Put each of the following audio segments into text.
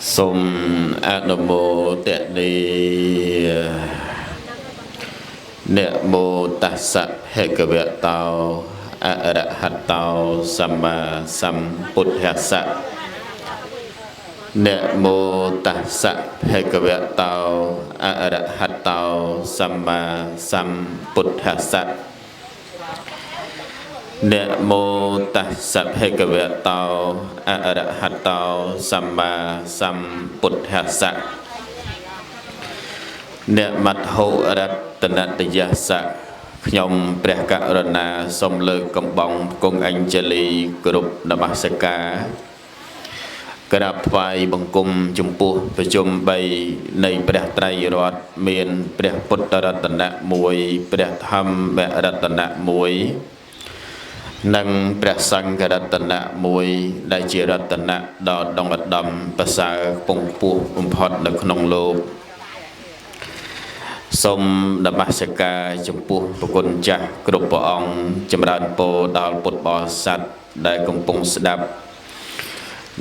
សូមអនុមោទនីนะโมตัสสะภะคะวะโตอะระหะโตสัมมาสัมพุทธัสสะนะโมตัสสะภะคะวะโตอะระหะโตสัมมาสัมพุทธัสสะนะโมตัสสะภะคะวะโตอะระหะโตสัมมาสัมพุทธัสสะអ្នកមត្ថុរតនតយស្សៈខ្ញុំព្រះករុណាសូមលើកកំបងគង់អញ្ជលីគ្រប់នមស្ការក្រាបថ្វាយបង្គំចំពោះប្រជុំ3នៃព្រះត្រៃរតន៍មានព្រះពុទ្ធរតនៈ1ព្រះធម្មរតនៈ1និងព្រះសង្ឃរតនៈ1ដែលជារតនៈដ៏ដងឧត្តមប្រសើរពងពោះបំផុតនៅក្នុងលោកសូមនមស្ការចំពោះព្រះគុណចាស់គ្រប់ព្រះអង្គចម្រើនពរដល់ពុទ្ធបរិស័ទដែលកំពុងស្ដាប់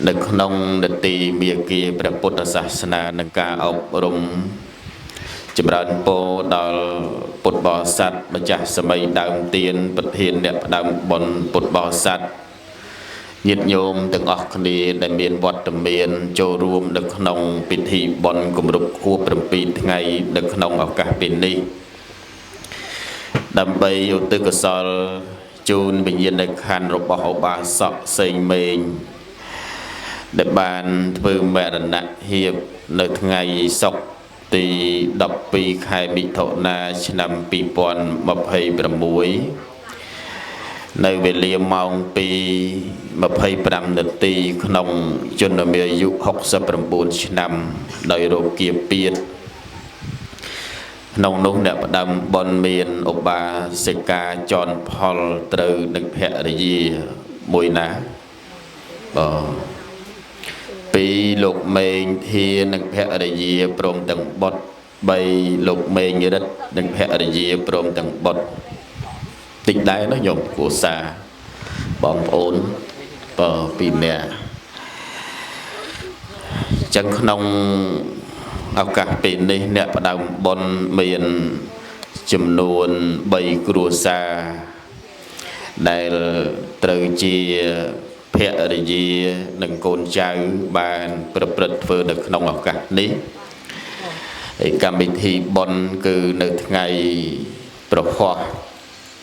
នៅក្នុងនទីមាគ៌ាព្រះពុទ្ធសាសនានិងការអប់រំចម្រើនពរដល់ពុទ្ធបរិស័ទម្ចាស់សម័យដើមទៀនប្រធានអ្នកផ្ដើមបុណ្យពុទ្ធបរិស័ទញាតិញោមទាំងអស់គ្នាដែលមានវត្តមានចូលរួមនៅក្នុងពិធីបុណ្យគម្រប់ខួប7ថ្ងៃនៅក្នុងឱកាសពេលនេះដើម្បីឧទ្ទិសកុសលជូនវិញ្ញាណក្ខន្ធរបស់ឧបាសកសេងមេងដែលបានធ្វើមរណភាពនៅថ្ងៃសុក្រទី12ខែមិថុនាឆ្នាំ2026នៅវេលាម៉ោង2:25នាទីក្នុងជនមាអាយុ69ឆ្នាំដោយរោគគាពៀតក្នុងនោះអ្នកផ្ដាំបុណ្យមានឧបាសិកាចនផលត្រូវនឹងភរិយាមួយណាពីរលោកមេងធានិងភរិយាព្រមទាំងបុត្រ3លោកមេងរិទ្ធនិងភរិយាព្រមទាំងបុត្រតិចដែរណាញោមគ្រួសារបងប្អូន2នាក់ចឹងក្នុងឱកាសពេលនេះអ្នកផ្ដើមបុណ្យមានចំនួន3គ្រួសារដែលត្រូវជាភរិយានិងកូនចៅបានប្រព្រឹត្តធ្វើនៅក្នុងឱកាសនេះហើយកម្មវិធីបុណ្យគឺនៅថ្ងៃប្រហោះ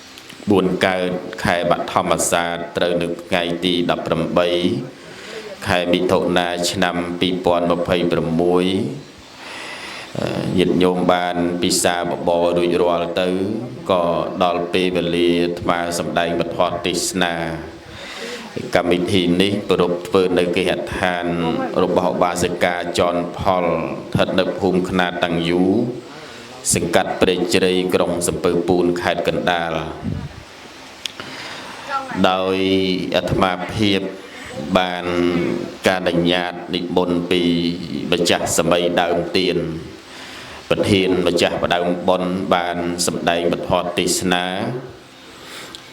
4កើតខែបឋមសាទត្រូវនៅថ្ងៃទី18ខែមិថុនាឆ្នាំ2026ញាតិញោមបានពិសាបបររួចរាល់ទៅក៏ដល់ពេលវេលាថ្មសម្ដែងពធទេសនាកម្មវិធីនេះប្រពធ្វើនៅគេហដ្ឋានរបស់ឧបាសិកាចនផលស្ថិតនៅភូមិខ្នាតតាំងយូសង្កាត់ព្រែកជ្រៃក្រុងសំពើពូនខេត្តកណ្ដាលដោយអាត្មាភាពបានការអនុញ្ញាតនិមន្តពីម្ចាស់សម័យដើមទៀនប្រធានម្ចាស់ផ្ដើមបុណ្យបានសម្ដែងពធទេសនា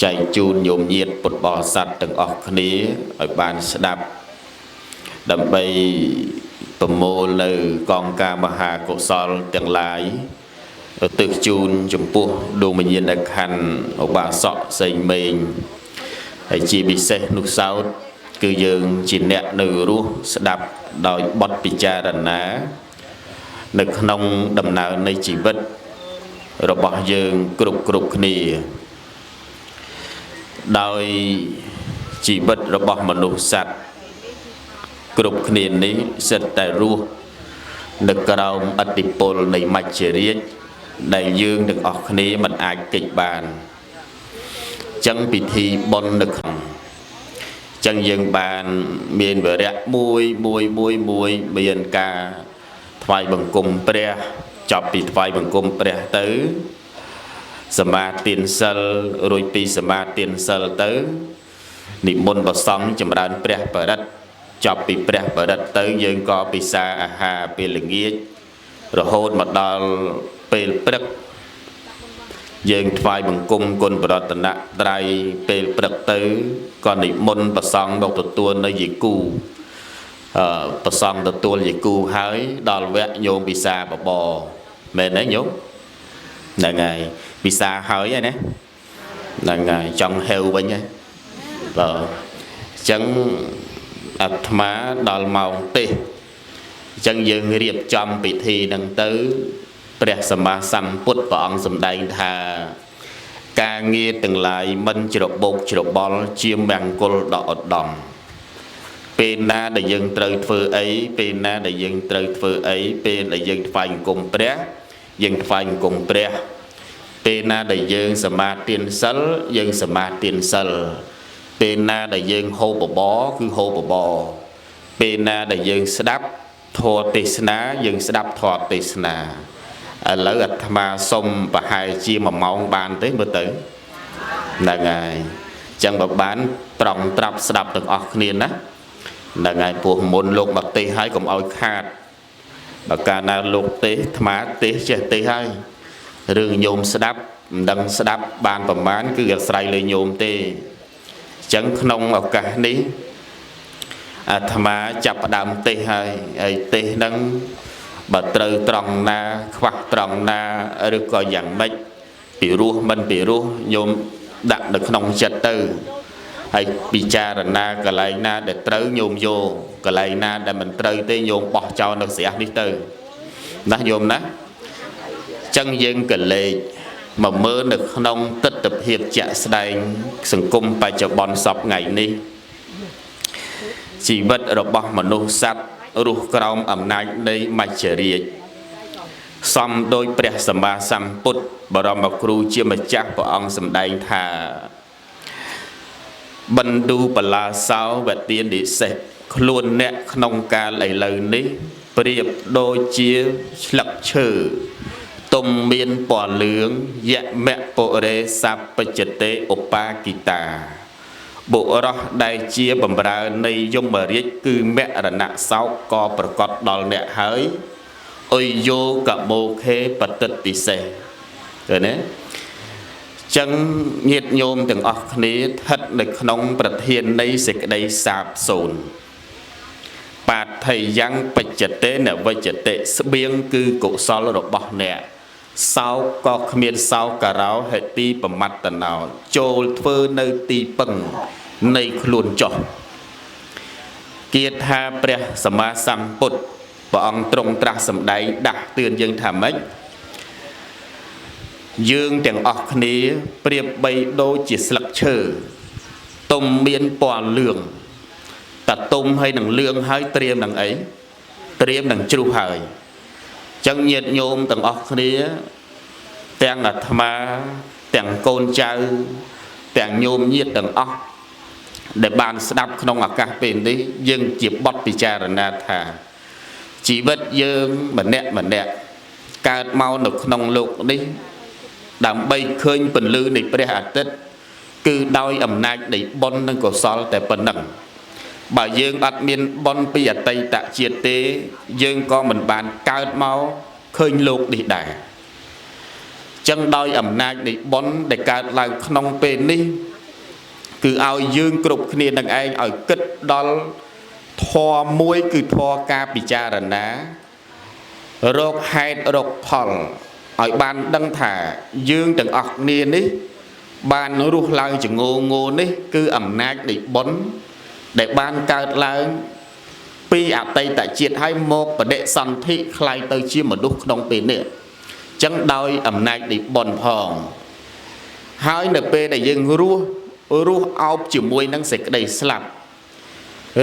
ចែកជូនញោមញាតិពុទ្ធបរិស័ទទាំងអស់គ្នាឲ្យបានស្ដាប់ដើម្បីប្រមូលនៅកងការមហាកុសលទាំងឡាយឧទ្ទិសជូនចំពោះដួងវិញ្ញាណក្ខន្ធឧបាសកសេងមេងហើយជាពិសេសនោះសោតគឺយើងជាអ្នកនៅរស់ស្ដាប់ដោយបទពិចារណានៅក្នុងដំណើរនៃជីវិតរបស់យើងគ្រប់គ្នាដោយជីវិតរបស់មនុស្សសត្វគ្រប់គ្នានេះសិតតែរស់នៅក្រោមឥទ្ធិពលនៃមច្ចរាជដែលយើងទាំងអស់គ្នាមិនអាចគេចបានចឹងពិធីបុណ្យនៅក្នុងចឹងយើងបានមានវរៈមួយមានការថ្វាយបង្គំព្រះចប់ពីថ្វាយបង្គំព្រះទៅសមាទានសិលរួចពីសមាទានសិលទៅនិមន្តព្រះសង្ឃចម្រើនព្រះបរិត្តចប់ពីព្រះបរិត្តទៅយើងក៏ពិសាអាហារពេលល្ងាចរហូតមកដល់ពេលព្រឹកយើងថ្វាយបង្គំគុណបរតនត្រ័យពេលព្រឹកទៅក៏និមន្តព្រះសង្ឃមកទទួលនៅយេគូ ប្រសងទទួលជាគូហើយដល់វគ្គញោមពិសាបបមែនទេញោមហ្នឹងហើយពិសាហើយហ្នឹងណាហ្នឹងហើយចង់ហៅវិញហើយបាទអញ្ចឹងអាត្មាដល់ម៉ោងទេអញ្ចឹងយើងរៀបចំពិធីហ្នឹងទៅព្រះសម្មាសម្ពុទ្ធព្រះអង្គសម្ដែងថាការងារទាំងឡាយមិនច្របូកច្របល់ជាមង្គលដ៏ឧត្តមពេលណាដែលយើងត្រូវធ្វើអីពេលណាដែលយើងត្រូវធ្វើអីពេលដែលយើងថ្វាយបង្គំព្រះយើងថ្វាយបង្គំព្រះពេលណាដែលយើងសមាទានសិលយើងសមាទានសិលពេលណាដែលយើងហូបបបរគឺហូបបបរពេលណាដែលយើងស្ដាប់ធម៌ទេសនាយើងស្ដាប់ធម៌ទេសនាឥឡូវអាត្មាសុំប្រហែលជា1ម៉ោងបានទេមើលទៅហ្នឹងហើយអញ្ចឹងបើបានត្រង់ត្រាប់ស្ដាប់ទាំងអស់គ្នាណាហ្នឹងហើយពោះមុនលោកមកទេសហើយកុំឲ្យខាតបើកាលណាលោកទេសអាត្មាទេសចេះទេសហើយរឿងញោមស្ដាប់មិនដឹងស្ដាប់បានប្រមាណគឺអាស្រ័យលើញោមទេអញ្ចឹងក្នុងឱកាសនេះអាត្មាចាប់ផ្ដើមទេសហើយហើយទេសហ្នឹងបើត្រូវត្រង់ណាខ្វះត្រង់ណាឬក៏យ៉ាងម៉េចពីរោះមិនពីរោះញោមដាក់នៅក្នុងចិត្តទៅហើយពិចារណាកន្លែងណាដែលត្រូវញោមយកកន្លែងណាដែលមិនត្រូវទេញោមបោះចោលនៅស្រះនេះទៅណាញោមណាចឹងយើងក៏លេខមកមើលនៅក្នុងទស្សនវិជ្ជាជាក់ស្ដែងសង្គមបច្ចុប្បន្នសពថ្ងៃនេះជីវិតរបស់មនុស្សសត្វរស់ក្រោមអំណាចនៃមច្ចរាជសំដោយព្រះសម្មាសម្ពុទ្ធបរមគ្រូជាម្ចាស់ព្រះអង្គសម្ដែងថាបណ្ឌូបលាសោវទាននិសេសខ្លួនអ្នកក្នុងកាលឥឡូវនេះប្រៀបដូចជាស្លឹកឈើទុំមានពណ៌លឿងយមៈពុរេសពច្ចតេឧបាគិតាបុរសដែលជាបម្រើនៃយមរាជគឺមរណៈសោកក៏ប្រកបដល់អ្នកហើយអុយយោកមោខេបតិតពិសេសឃើញទេចឹងញាតិញោមទាំងអស់គ្នាស្ថិតនៅក្នុងប្រធាននៃសេចក្តីសាបសូន្យបាថៃយ៉ាងបច្ចតេនវិច្ចតិស្បៀងគឺកុសលរបស់អ្នកសោកក៏គ្មានសោកការោហេទីប្រមត្តណោចូលធ្វើនៅទីពឹងនៃខ្លួនចោះគាថាព្រះសម្មាសម្ពុទ្ធព្រះអង្គទ្រង់ត្រាស់សម្ដែងដាស់តឿនយើងថាម៉េចយើងទាំងអស់គ្នាប្រៀបបីដូចជាស្លឹកឈើទុំមានពណ៌លឿងតទុំហើយនឹងលឿងហើយត្រៀមនឹងអីត្រៀមនឹងជ្រុះហើយចឹងញាតិញោមទាំងអស់គ្នាទាំងអាត្មាទាំងកូនចៅទាំងញោមញាតិទាំងអស់ដែលបានស្ដាប់ក្នុងឱកាសពេលនេះយើងជាបទពិចារណាថាជីវិតយើងម្នាក់កើតមកនៅក្នុងលោកនេះដើម្បីឃើញពន្លឺនៃព្រះអាទិត្យគឺដោយអំណាចនៃបុណ្យនិងកុសលតែប៉ុណ្ណឹងបើយើងអត់មានបុណ្យពីអតីតជាតិទេយើងក៏មិនបានកើតមកឃើញលោកនេះដែរចឹងដោយអំណាចនៃបុណ្យដែលកើតឡើងក្នុងពេលនេះគឺឲ្យយើងគ្រប់គ្នានឹងឯងឲ្យគិតដល់ធម៌មួយគឺធម៌ការពិចារណារកហេតុរកផលឲ្យបានដឹងថាយើងទាំងអស់គ្នានេះបានរស់ឡើងជាងងនេះគឺអំណាចនៃបុណ្យដែលបានកើតឡើងពីអតីតជាតិឲ្យមកបដិសន្ធិคล้ายទៅជាមនុស្សក្នុងពេលនេះចឹងដោយអំណាចនៃបុណ្យផងហើយនៅពេលដែលយើងរស់អោបជាមួយនឹងសេចក្តីស្លាប់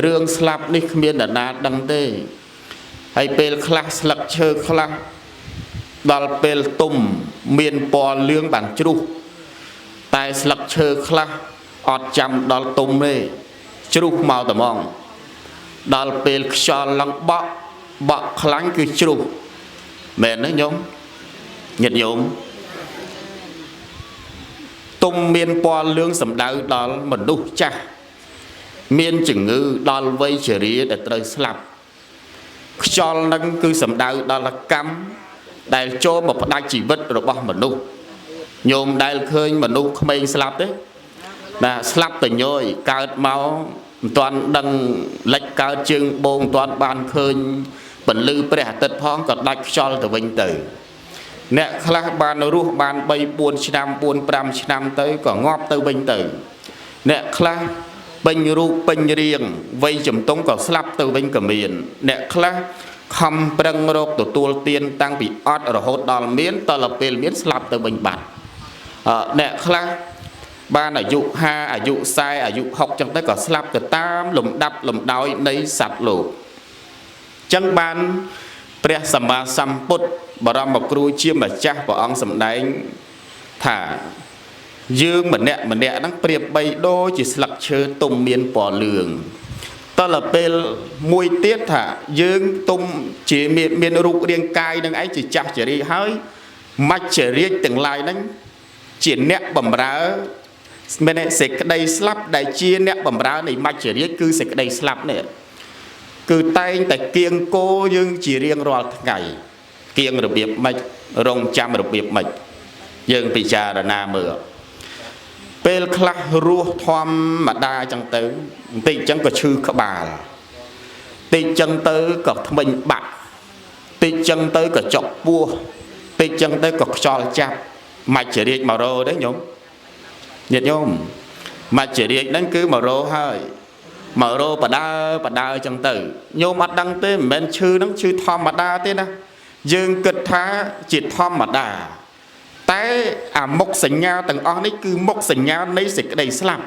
រឿងស្លាប់នេះគ្មាននរណាដឹងទេហើយពេលខ្លះស្លឹកឈើខ្លះដល់ពេលទុំមានពណ៌លឿងបានជ្រុះតែស្លឹកឈើខ្លះអត់ចាំដល់ទុំទេជ្រុះមកតែហ្មងដល់ពេលខ្យល់ឡើងបក់ខ្លាញ់គឺជ្រុះមែនទេញោមញាតិញោមទុំមានពណ៌លឿងសំដៅដល់មនុស្សចាស់មានជំងឺដល់វ័យជរាដែលត្រូវស្លាប់ខ្យល់នឹងគឺសំដៅដល់កម្មដែលចូលមកផ្ដាច់ជីវិតរបស់មនុស្សញោមដែលឃើញមនុស្សក្មេងស្លាប់ទេបាទស្លាប់តញយកើតមក toàn đằng lệch cao chương bồn toàn bàn khơi bẩn lư bẻ tật phong còn đạch cho từ vinh tử nè khá bàn ruột bàn bay buồn buồn pram năm tới còn ngóp tới vinh tử nè khá bình ru bình riêng vây chấm tống còn slap từ vinh cả miền nè khá không prang rốt từ tua tiên tăng bị ót ở hốt đòn miến tờ lập về miến slap từ vinh bát nè khá ban ở dụ ha ở dụ sai ở dụ học trong tới còn slap từ tam lùm đập lùm đói nấy sạch lụt chân banព្រះសម្មាសម្ពុទ្ធបរមគ្រូជាម្ចាស់ព្រះអង្គសម្ដែងថាយើងម្នាក់ហ្នឹងប្រៀបបីដូចជាស្លឹកឈើទុំមានពណ៌លឿងតើពេលមួយទៀតថាយើងទុំជាមានរូបរាងកាយនឹងឯងជាចាស់ជារីហើយមច្ចរាជទាំងឡាយហ្នឹងជាអ្នកបំរើមានសេចក្តីស្លាប់ដែលជាអ្នកបំរើនៃមច្ចរាជគឺសេចក្តីស្លាប់នេះគឺតែងតែគៀងគោយើងជារៀងរាល់ថ្ងៃគៀងរបៀបម៉េចរងចាំរបៀបម៉េចយើងពិចារណាមើលពេលខ្លះរស់ធម្មតាចឹងទៅបន្តិចចឹងក៏ឈឺក្បាលតិចចឹងទៅក៏ធ្មេញបាក់តិចចឹងទៅក៏ចុកពោះតិចចឹងទៅក៏ខ្យល់ចាប់មច្ចរាជមករោទេញោមញាតិញោមមច្ចរាជហ្នឹងគឺមករោហើយមករោបដើចឹងទៅញោមអត់ដឹងទេមិនមែនឈឺហ្នឹងឈឺធម្មតាទេណាយើងគិតថាជាធម្មតាតែអាមុខសញ្ញាទាំងអស់នេះគឺមុខសញ្ញានៃសេចក្តីស្លាប់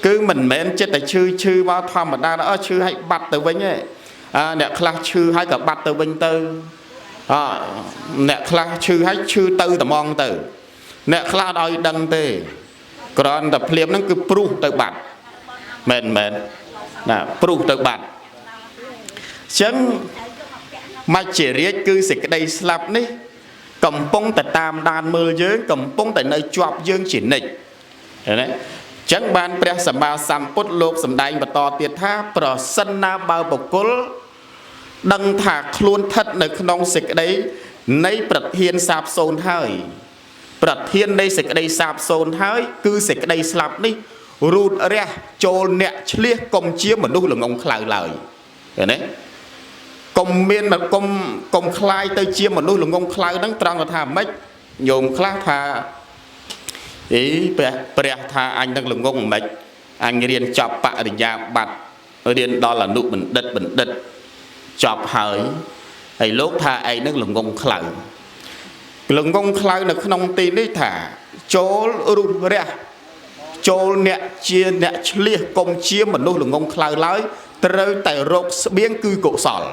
គឺមិនមែនចិត្តតែឈឺមកធម្មតាអស់ឈឺឲ្យបាត់ទៅវិញឯងអ្នកខ្លះឈឺឲ្យក៏បាត់ទៅវិញទៅអ្នកខ្លះឈឺឲ្យឈឺទៅត្មងទៅអ្នកខ្លះអត់ឲ្យដឹងទេគ្រាន់តែភ្លាមហ្នឹងគឺព្រុសទៅបាត់មែនណាព្រុសទៅបាត់អញ្ចឹងមច្ចរាជគឺសេចក្តីស្លាប់នេះកំពុងតែតាមដានមើលយើងកំពុងតែនៅជាប់យើងជានិច្ចឃើញទេអញ្ចឹងបានព្រះសម្មាសម្ពុទ្ធលោកសម្ដែងបន្តទៀតថាប្រសិនណាបើបុគ្គលដឹងថាខ្លួនស្ថិតនៅក្នុងសេចក្តីនៃប្រធានសាបសូន្យហើយប្រធាននៃសេចក្តីសាបសូន្យហើយគឺសេចក្តីស្លាប់នេះរូតរះចូលអ្នកឆ្លៀសកុំជាមនុស្សល្ងងខ្លៅឡើយឃើញទេកុំមានមកកុំคลายទៅជាមនុស្សល្ងងខ្លៅហ្នឹងត្រង់ថាម៉េចញោមខ្លះថាព្រះថាអញនឹងល្ងងមិនអញរៀនចប់បរិញ្ញាបត្ររៀនដល់អនុបណ្ឌិតចប់ហើយលោកថាឯងនឹងល្ងងខ្លៅនៅក្នុងទីនេះថាចូលរុះរះចូលអ្នកជាអ្នកឆ្លៀសកុំជាមនុស្សល្ងងខ្លៅឡើយត្រូវតែរកស្បៀងគឺកុសល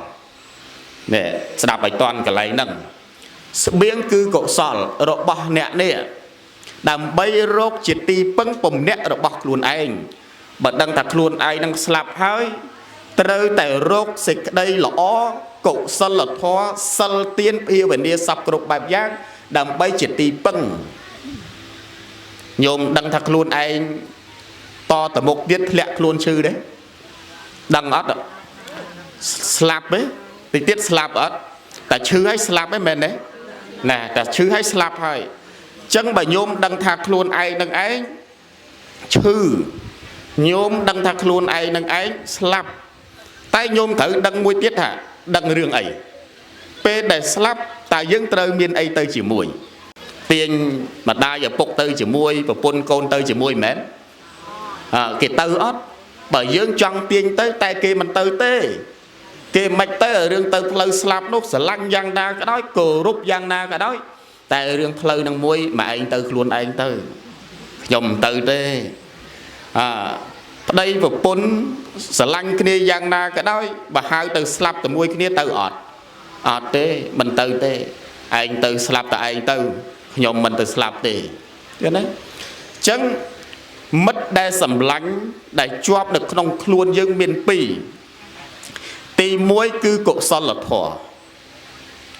នេះស្ដាប់ឲ្យតន់កន្លែងហ្នឹងស្បៀងគឺកុសលរបស់អ្នកនេះដើម្បីរកជាទីពឹងពំនាក់របស់ខ្លួនឯងបើដឹងថាខ្លួនឯងនឹងស្លាប់ហើយត្រូវតែរកសេចក្តីល្អកុសលធម៌សិលទានភាវនាសពគ្រប់បែបយ៉ាងដើម្បីជាទីពឹងញោមដឹងថាខ្លួនឯងតទៅមុខទៀតធ្លាក់ខ្លួនឈឺទេដឹងអត់ស្លាប់ទេតិចទៀតស្លាប់អត់តែឈឺហើយស្លាប់ទេមែនទេណាតែឈឺហើយស្លាប់ហើយអញ្ចឹងបើញោមដឹងថាខ្លួនឯងនឹងឯងឈឺញោមដឹងថាខ្លួនឯងនឹងឯងស្លាប់តែញោមត្រូវដឹងមួយទៀតថាដឹងរឿងអីពេលដែលស្លាប់តើយើងត្រូវមានអីទៅជាមួយទាញម្ដាយឪពុកទៅជាមួយប្រពន្ធកូនទៅជាមួយមែនគេទៅអត់បើយើងចង់ទាញទៅតែគេមិនទៅទេគេមិនទៅរឿងទៅផ្លូវស្លាប់នោះស្រឡាញ់យ៉ាងណាក៏ដោយគោរពយ៉ាងណាក៏ដោយតែរឿងផ្លូវនឹងមួយមកឯងទៅខ្លួនឯងទៅខ្ញុំមិនទៅទេប្តីប្រពន្ធស្រឡាញ់គ្នាយ៉ាងណាក៏ដោយបើហៅទៅស្លាប់ជាមួយគ្នាទៅអត់ទេមិនទៅទេឯងទៅស្លាប់តែឯងទៅខ្ញុំមិនទៅស្លាប់ទេឃើញទេអញ្ចឹងមិត្តដែលសម្លាញ់ដែលជាប់នៅក្នុងខ្លួនយើងមានពីរទី1គឺកុសលធម៌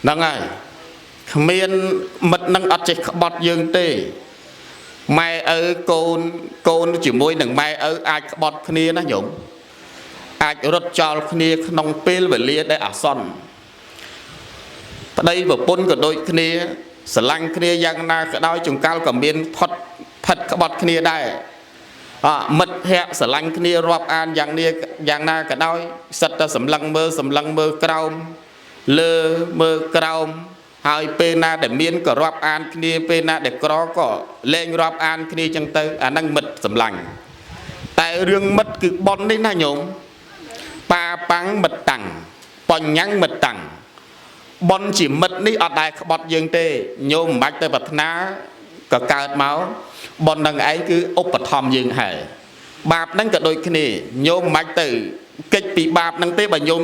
ហ្នឹងហើយគ្មានមិត្តនឹងអត់ចេះក្បត់យើងទេម៉ែឪកូនជាមួយនឹងម៉ែឪអាចក្បត់គ្នាណាញោមអាចរត់ចោលគ្នាក្នុងពេលវេលាដែលអាសន្នប្តីប្រពន្ធក៏ដូចគ្នាស្រឡាញ់គ្នាយ៉ាងណាក៏ដោយចង្កាល់ក៏មានផិតក្បត់គ្នាដែរ មិត្តភ័ក្តិស្រឡាញ់គ្នារាប់អានយ៉ាងណាក៏ដោយសិតតែសម្លឹងមើលក្រោមលើមើលក្រោមហើយពេលណាដែលមានក៏រាប់អានគ្នាពេលណាដែលក្រក៏លែងរាប់អានគ្នាចឹងទៅអាហ្នឹងមិត្តសម្លាញ់តែរឿងមិត្តគឺបននេះណាញោមប៉ាប៉ាំងមិត្តតាំងបញ្ញាំងមិត្តតាំងបនជាមិត្តនេះអត់ដែលក្បត់យើងទេញោមមិនបាច់ទៅប្រាថ្នាក៏កើតមកបននឹងឯងគឺឧបត្ថម្ភយើងហើយបាបហ្នឹងក៏ដូចគ្នាញោមមិនបាច់ទៅកិច្ចពីបាបហ្នឹងទេបើញោម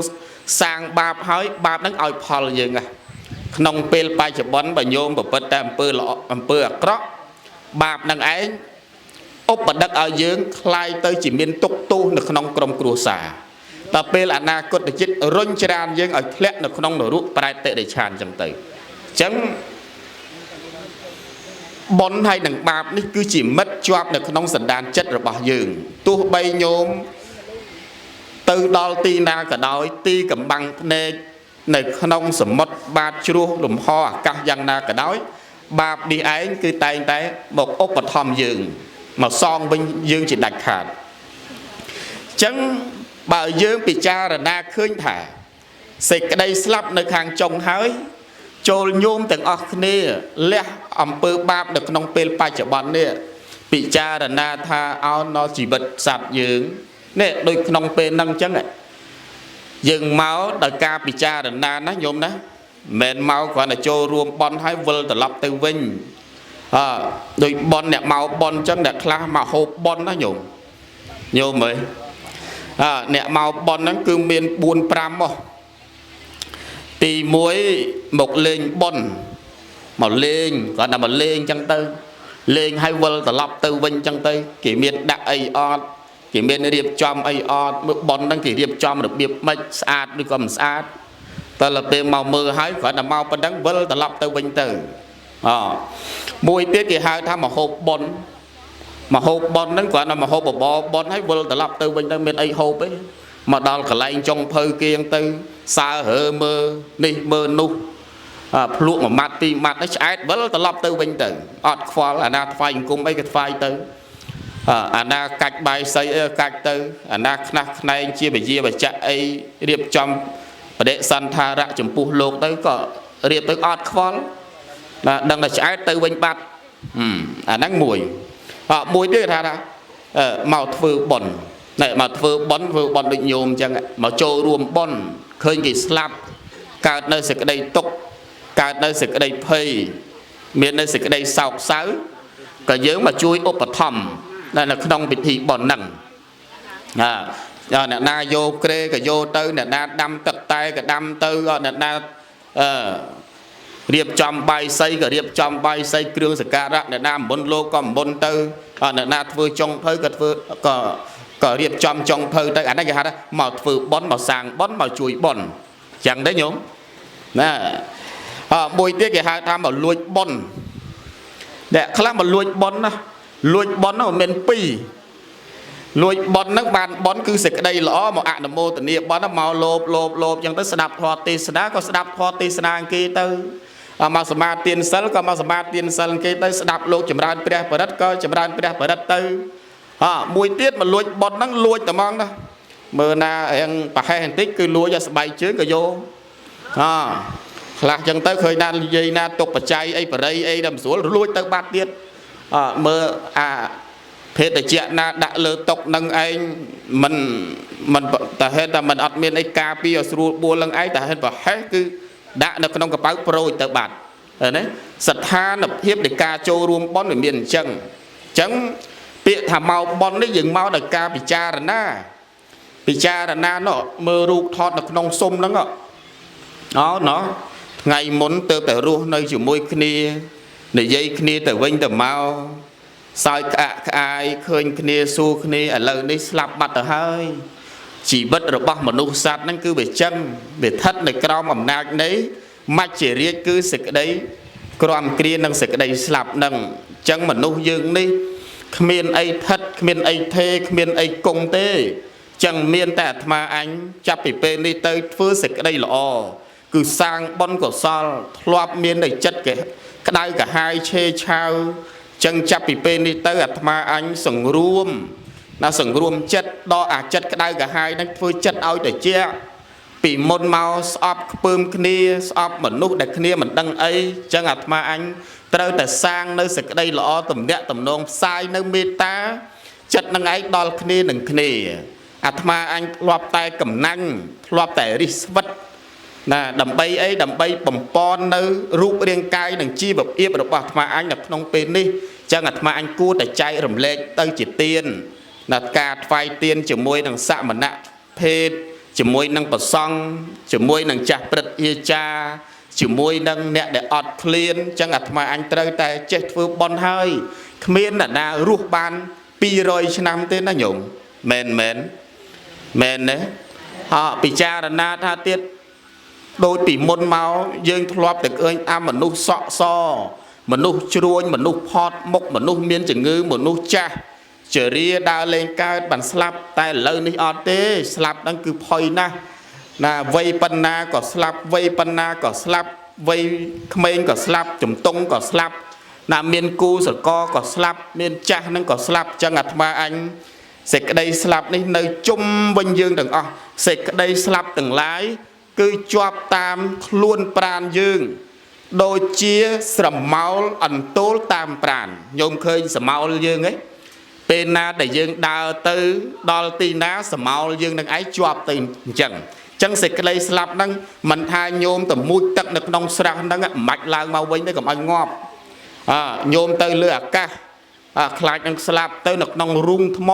សាងបាបហើយបាបហ្នឹងឲ្យផលយើងហ่ะក្នុងពេលបច្ចុប្បន្នបើញោមប្រព្រឹត្តតែអំពើល្អអំពើអាក្រក់បាបនឹងឯងឧបដឹកឲ្យយើងคล้ายទៅជាមានទុកទោសនៅក្នុងក្រុមគ្រួសារដល់ពេលអនាគតជាតិរុញច្រានយើងឲ្យធ្លាក់នៅក្នុងនរកប្រែតតិរិឆានចឹងទៅអញ្ចឹងបនហើយនឹងបាបនេះគឺជាមិត្តជាប់នៅក្នុងសន្តានចិត្តរបស់យើងទោះបីញោមទៅដល់ទីណាក៏ដោយទីកំបាំងភ្នែកនៅក្នុងសមុទ្របាតជ្រោះលំហអាកាសយ៉ាងណាក៏ដោយបាបនេះឯងគឺតែងតែមកឧបត្ថម្ភយើងមកសងវិញយើងជាដាច់ខាតអញ្ចឹងបើយើងពិចារណាឃើញថាសេចក្តីស្លាប់នៅខាងចុងហើយចូលញោមទាំងអស់គ្នាលះអំពើបាបនៅក្នុងពេលបច្ចុប្បន្ននេះពិចារណាថាអោនដល់ជីវិតសត្វយើងនេះដូចក្នុងពេលហ្នឹងអញ្ចឹងយើងមកដោយការពិចារណាណាញោមណាមិនមែនមកគ្រាន់តែចូលរួមបន់ហើយវិលត្រឡប់ទៅវិញដោយបន់អ្នកមកបន់អញ្ចឹងអ្នកខ្លះមកហូបបន់ណាញោមមើលអ្នកមកបន់ហ្នឹងគឺមាន4 5មកទី1មកលេងបន់មកលេងគ្រាន់តែមកលេងអញ្ចឹងទៅលេងហើយវិលត្រឡប់ទៅវិញអញ្ចឹងទៅគេមានដាក់អីអត់គេមានរៀបចំអីអត់មើលបន់ហ្នឹងគេរៀបចំរបៀបម៉េចស្អាតឬក៏មិនស្អាតតើទៅពេលមកមើលហើយគ្រាន់តែមកប៉ុណ្ណឹងវិលត្រឡប់ទៅវិញទៅមួយទៀតគេហៅថាមហូបបន់ហ្នឹងគ្រាន់តែមហូបបបរបន់ហើយវិលត្រឡប់ទៅវិញទៅមានអីហូបទេមកដល់កន្លែងចុងភៅគៀងទៅសើរើមើលនេះមើលនោះភ្លក់មួយម៉ាត់ពីរម៉ាត់នេះឆ្អែតវិលត្រឡប់ទៅវិញទៅអត់ខ្វល់អាណាថ្វាយអង្គមអីក៏ថ្វាយទៅអាណាកាច់បាយសីអីកាច់ទៅអាណាខ្នះខ្នែងជាវិជាបច្ចៈអីរៀបចំបដិសន្ធារៈចំពោះលោកទៅក៏រៀបទៅអត់ខ្វល់ដឹងតែឆ្អែតទៅវិញបាត់អាហ្នឹងមួយទៀតថាមកធ្វើបន់មកធ្វើបន់ដូចញោមអញ្ចឹងមកចូលរួមបន់ឃើញគេស្លាប់កើតនៅសេចក្តីទុក្ខកើតនៅសេចក្តីភ័យមាននៅសេចក្តីសោកសៅក៏យើងមកជួយឧបត្ថម្ភនៅក្នុងពិធីបន់ហ្នឹងអ្នកណាយកក្រេក៏យកទៅអ្នកណាដាំទឹកតែក៏ដាំទៅអ្នកណារៀបចំបាយសីក៏រៀបចំបាយសីគ្រឿងសក្ការៈអ្នកណាមុនលោកក៏មុនទៅអ្នកណាធ្វើចុងភៅក៏ធ្វើក៏រៀបចំចុងភៅទៅអានេះគេហៅថាមកធ្វើបន់មកសាងបន់មកជួយបន់ចឹងទេញោមណាមួយទៀតគេហៅថាមកលួចបន់អ្នកខ្លះមកលួចបន់ណាលួចបន់ហ្នឹងមិនមែន2លួចបន់ហ្នឹងបានបន់គឺសេចក្តីល្អមកអនុមោទនាបន់មកលោបចឹងទៅស្ដាប់ធម៌ទេសនាក៏ស្ដាប់ធម៌ទេសនាគេទៅមកសមាទានសិលក៏មកសមាទានសិលគេទៅស្ដាប់លោកចម្រើនព្រះបរិត្តក៏ចម្រើនព្រះបរិត្តទៅមួយទៀតមកលួចបន់ហ្នឹងលួចតែហ្មងណាមើលណារៀងប្រហែសបន្តិចគឺលួចឲ្យស្បែកជើងក៏យកខ្លះចឹងទៅឃើញណានិយាយណាទុកបច្ច័យអីបរិយអីដល់មិនស្រួលលួចទៅបាត់ទៀតមើលភេទជ្ជៈណាដាក់លើតុកនឹងឯងមិនតែហេតុតែមិនអត់មានអីការពារឲ្យស្រួលបួលនឹងឯងតែហេតុប្រហែសគឺដាក់នៅក្នុងកប៉ៅប្រូចទៅបាត់ណាស្ថានភាពនៃការចូលរួមបន់វាមានអញ្ចឹងពាក្យថាមកបន់នេះយើងមកដោយការពិចារណានោះមើលរូបថតនៅក្នុងស៊ុំហ្នឹងថ្ងៃមុនទៅតែរស់នៅជាមួយគ្នានិយាយគ្នាទៅវិញទៅមកសើចក្អាក់ក្អាយឃើញគ្នាសួរគ្នាឥឡូវនេះស្លាប់បាត់ទៅហើយជីវិតរបស់មនុស្សសត្វហ្នឹងគឺវាចឹងវាស្ថិតនៅក្រោមអំណាចនៃមច្ចរាជគឺសេចក្តីក្រំគ្រានឹងសេចក្តីស្លាប់ហ្នឹងចឹងមនុស្សយើងនេះគ្មានអីស្ថិតគ្មានអីថេគ្មានអីគង់ទេចឹងមានតែអាត្មាអញចាប់ពីពេលនេះទៅធ្វើសេចក្តីល្អគឺសាងបុណ្យកុសលធ្លាប់មានในចិត្តក្តៅកាហាយឆេឆាវចឹងចាប់ពីពេលនេះទៅអាត្មាអញសង្រួម là sừng rùm chất đo chất cái đai cả hai đang phơi chất ao để chia bị môn màu sọp bơm kia sọp mình nút để kia mình đăng ấy chẳng ngặt mà anhត្រូវតែសាងនៅសេចក្តីល្អទំនាក់ទំនងផ្សាយនៅមេត្តាចិត្តនឹងឯងដល់គ្នានឹងគ្នាអាត្មាអញធ្លាប់តែកំណាញ់ធ្លាប់តែរិះស្វិតណាដើម្បីអីដើម្បីបំពន់នៅរូបរាងកាយនិងជីវភាពរបស់អាត្មាអញនៅក្នុងពេលនេះចឹងអាត្មាអញគួរតែចែករំលែកទៅជាទានណាការថ្វាយទានជាមួយនឹងសមណៈភេទជាមួយនឹងប្រសង់ជាមួយនឹងចាស់ព្រឹទ្ធាចារ្យជាមួយនឹងអ្នកដែលអត់ឃ្លានចឹងអាត្មាអញត្រូវតែចេះធ្វើបុណ្យហើយគ្មានអ្នកណារស់បាន200ឆ្នាំទេណាញោមមែនទេពិចារណាថាទៀតដូចពីមុនមកយើងធ្លាប់តែឃើញមនុស្សសក់សមនុស្សជ្រួញមនុស្សផត់មុខមនុស្សមានជំងឺមនុស្សចាស់ជរាដើរលេងកើតបានស្លាប់តែឥឡូវនេះអត់ទេស្លាប់ហ្នឹងគឺផុយណាស់ណាវ័យប៉ុណ្ណាក៏ស្លាប់វ័យប៉ុណ្ណាក៏ស្លាប់វ័យក្មេងក៏ស្លាប់ជំទង់ក៏ស្លាប់ណាមានគូស្រករក៏ស្លាប់មានចាស់ហ្នឹងក៏ស្លាប់ចឹងអាត្មាអញសេចក្តីស្លាប់នេះនៅជុំវិញយើងទាំងអស់សេចក្តីស្លាប់ទាំងឡាយគឺជាប់តាមខ្លួនប្រាណយើងដូចជាស្រមោលអន្ទោលតាមប្រាណញោមឃើញស្រមោលយើងឯងពេលណាដែលយើងដើរទៅដល់ទីណាស្រមោលយើងនឹងឯងជាប់ទៅអញ្ចឹងសេចក្តីស្លាប់ហ្នឹងមិនថាញោមទៅមួយទឹកនៅក្នុងស្រះហ្នឹងមិនបាច់ឡើងមកវិញទេកុំឲ្យងាប់ញោមទៅលើអាកាសខ្លាចនឹងស្លាប់ទៅនៅក្នុងរូងថ្ម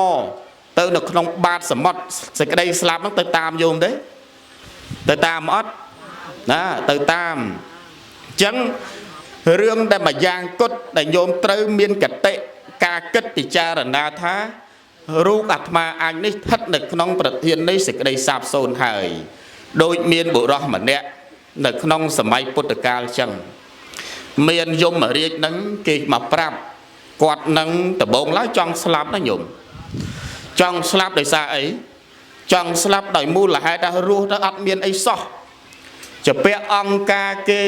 ទៅនៅក្នុងបាតសមុទ្រសេចក្តីស្លាប់ហ្នឹងទៅតាមញោមទេទៅតាមអត់ណាទៅតាមអញ្ចឹងរឿងដែលមួយយ៉ាងគត់ដែលញោមត្រូវមានកតិការគិតពិចារណាថារូបអាត្មាអញនេះស្ថិតនៅក្នុងប្រធាននេះសេចក្តីសាបសូន្យហើយដូចមានបុរសម្នាក់នៅក្នុងសម័យពុទ្ធកាលអញ្ចឹងមានយមរាជហ្នឹងគេមកប្រាប់គាត់នឹងដំបងឡើយចង់ស្លាប់ណាញោមចង់ស្លាប់ដោយសារអីចង់ស្លាប់ដោយមូលហេតុថារស់ទៅអត់មានអីសោះជាពាក់អង្គការគេ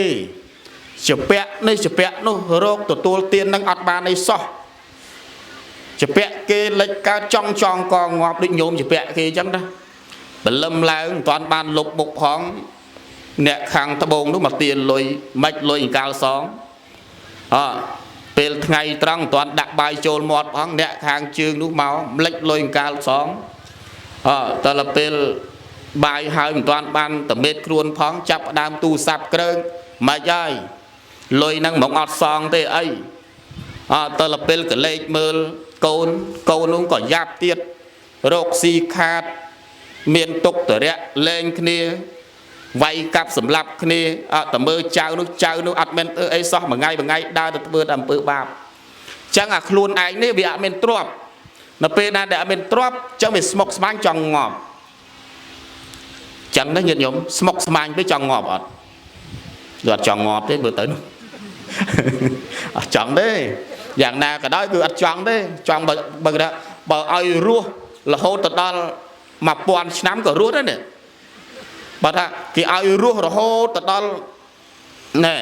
ជាពាក់នេះជាពាក់នោះរោគទទួលទាននឹងអត់បានអីសោះជាពាក់គេលិចកើតចង់កងាប់ដូចញោមជាពាក់គេអញ្ចឹងណាបលឹមឡើងមិនទាន់បានលុបមុខផងអ្នកខាងត្បូងនោះមកទានលុយមិនលុយអង្កាលសងពេលថ្ងៃត្រង់មិនទាន់ដាក់បាយចូលមាត់ផងអ្នកខាងជើងនោះមកម្លេចលុយអង្កាលសងតើដល់ពេលបាយហើយមិនទាន់បានតមេតខ្លួនផងចាប់ដើមទូរស័ព្ទក្រើងមិនហើយលុយហ្នឹងមកអត់សងទេអីតើដល់ពេលកលេចមើលកូននោះក៏យ៉ាប់ទៀតរោគស៊ីខាតមានទុក្ខតរៈលែងគ្នាវាយកាប់សម្លាប់គ្នាតើមើលចៅនោះអត់មែនអីសោះមួយថ្ងៃដើរទៅធ្វើតែអំពើបាបអញ្ចឹងអាខ្លួនឯងនេះវាអត់មានទ្រព្យនៅពេលណាដែលអត់មានទ្រព្យអញ្ចឹងវាស្មុគស្មាញចង់ងាប់អញ្ចឹងណាញាតិញោមស្មុគស្មាញទៅចង់ងាប់អត់អត់ចង់ងាប់ទេមើលទៅនោះអត់ចង់ទេយ៉ាងណាក៏ដោយគឺអត់ចង់ទេចង់បើឲ្យរស់រហូតទៅដល់1000ឆ្នាំក៏រស់ដែរនេះបើថាគេឲ្យរស់រហូតទៅដល់ណែ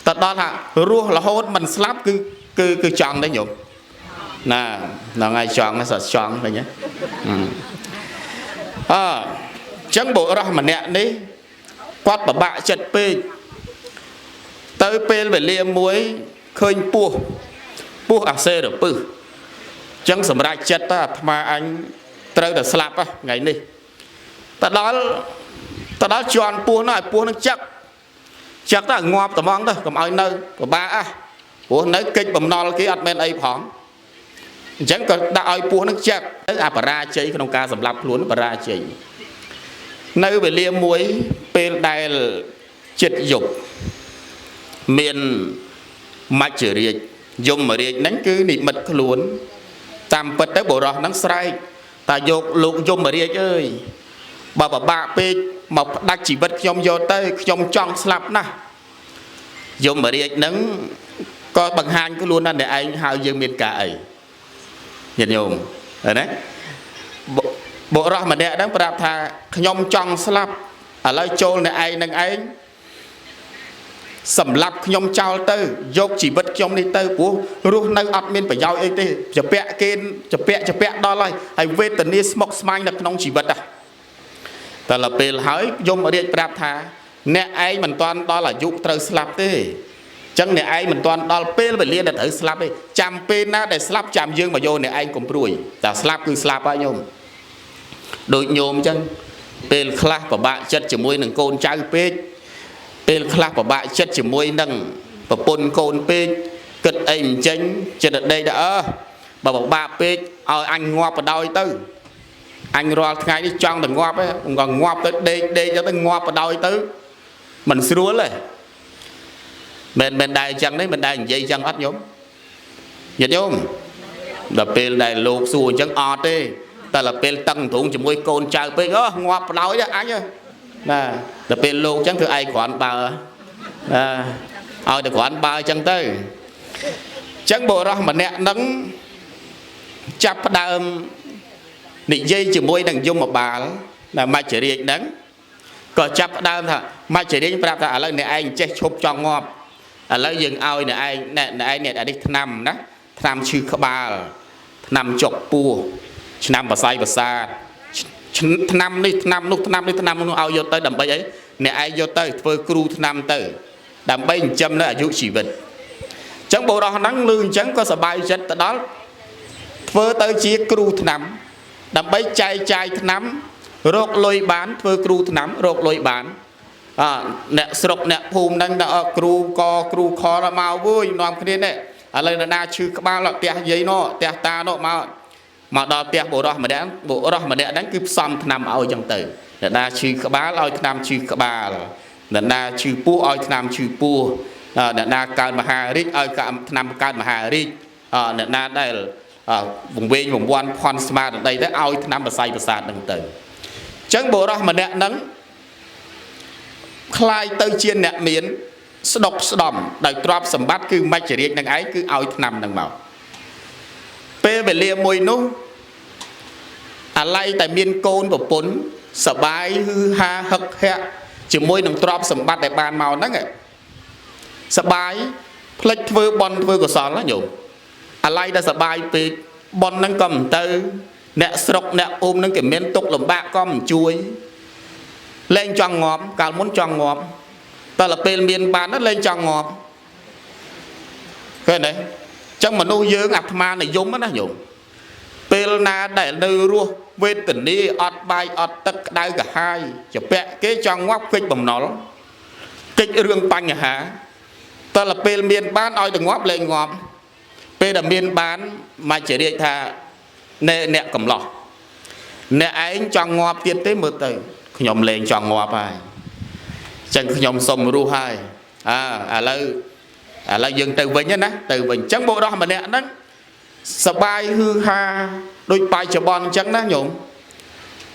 ទៅដល់ថារស់រហូតមិនស្លាប់គឺចង់ទេញោមណាហ្នឹងហើយចង់ណាសចង់ឃើញទេអញ្ចឹងបុរសម្នាក់នេះគាត់ពិបាកចិត្តពេកទៅពេលវេលាមួយឃើញពស់អាសេរពឹសអញ្ចឹងសម្រាប់ចិត្តទៅអាត្មាអញត្រូវតែស្លាប់ថ្ងៃនេះទៅដល់ជន់ពស់នោះឲ្យពស់នឹងចឹកទៅងាប់ត្មងទៅកុំឲ្យនៅពិបាកព្រោះនៅកិច្ចបំណុលគេអត់មែនអីផងអញ្ចឹងក៏ដាក់ឲ្យពស់នឹងចឹកទៅអាបរាជ័យក្នុងការសម្លាប់ខ្លួនបរាជ័យនៅវេលាមួយពេលដែលចិត្តយប់មានមច្ចរាជយមរាជហ្នឹងគឺនិមិត្តខ្លួនតាមពិតទៅបុរសហ្នឹងស្រែកតាយកលោកយមរាជអើយបើពិបាកពេកមកផ្ដាច់ជីវិតខ្ញុំយកទៅខ្ញុំចង់ស្លាប់ណាស់យមរាជហ្នឹងក៏បង្ហាញខ្លួនថាអ្នកឯងហៅយើងមានការអីញាតិញោមឃើញទេបុរសម្នាក់ហ្នឹងប្រាប់ថាខ្ញុំចង់ស្លាប់ឥឡូវចូលអ្នកឯងនឹងឯង sầm lấp nhom trao tư dốc chỉ vật trong đi tư của ruột nơi ọt miên phải giao ấy thế chụp bẹ đó lại hay về tận đi smoke smile là nông chỉ vật à ta là bề hỏi dùng ở điện prap tha nè ai mình toàn đó là dụng từ slap thế chẳng nè ai mình toàn đó bề phải liên đặt ở slap đi chạm bề na để slap chạm dương mà vô nè anh cũng đuổi ta slap cứ slap ai nhôm đội nhôm chân bề class của bạn chất chỉ môi nâng côn trai bề bề class của bạn chất chỉ môi nâng và pôn côn bề cất anh chân trên đây đã bà bảo ba bề anh ngoa vào đôi tư anh rồi ngay đi trong đừng ngoạp ấy còn ngoạp tới đây cho tới ngoạp vào đôi tứ mình xưa lên bên đây chân đấy bên đây dây chân hết nhóm nhật nhóm là bên đây lục xuồng chân ọt đi ta là bên tăng thủng chỉ môi côn trai bên đó ngoạp vào đôi đó anh ơi nè là bên lục chân thứ ai quản bà được quản bà chân tới chân bộ đó mà nè nắng chắp đàm nị dây chỉ môi đằng dung một bà là mai chỉ riêng nắng có chắp đam thà mai chỉ riêng bà thà là nè anh che chụp cho ngọp là dừng ao nè anh nè đi nằm đó nằm chư khá bà nằm chọc pua nằm bà say bà xa nằm đi nằm ao vô tới đầm bay ấy nè ai vô tới phơi cru nằm tới đầm bay châm nó là dụ chỉ vật chẳng bộ đó nắng lương chẳng có sợ bay chết đó phơi tới chia cru nằm đầm bay chai nắm rốt lôi bán phơi cru nắm rốt lôi bán nè sọc nè phùm đang cru kho là màu vui nòm cái này lấy là na chư các ba là tia giấy nó tia ta nó mà đo tia bộ đó mà đẻ đánh cứ xăm nằm ao chẳng tử là na chư các ba lôi nằm chư các ba là na chư pu ao nằm chư pu là na can mà hà rít ao nằm can mà hà rít là na đây vùng bên vùng quan quan smart ở đây tới ao nằm và say và sạt đằng tử chẳng bộ đó mà nè nắng khai tới chiên nè miến độc đầm đại trap sầm bát cứ mai chỉ riêng đằng ấy cứ ao nằm đằng màu pe về lia môi nú lại tại miền côn và pốn sờ bài hư ha hực hẹ chỉ môi đằng trap sầm bát đại bàn màu nắng sờ bài plek vơ bon vơ của sòn lá nhủ lại đã sờ bài về bon năng cầm tư nè sọc nè ôm năng cái miếng tục làm bạc con chuối lên tròn ngọm cả muốn tròn ngọm ta là bên miền bàn nó lên tròn ngọm cái này trong mà nuôi dưỡng ạc ma này giống nó dùng bên na để nơi rua về tỉnh đi ọt bài ọt tất đai cả hai chụp bẹ cái tròn ngóc kích bằng nó kích rương banh hả ta là bên miền bán oi đừng ngóc lên ngọm bên là miền bán mà chỉ đi thà nè cầm lọ nè anh tròn ngọp tiền tới mưa từ nhom lên tròn ngọp ai chẳng nhom sông ru hai là dừng từ bình nhá từ bình trắng bộ đó mà nè nó sờ bài hư ha đôi bài cho bon trắng đó nhổm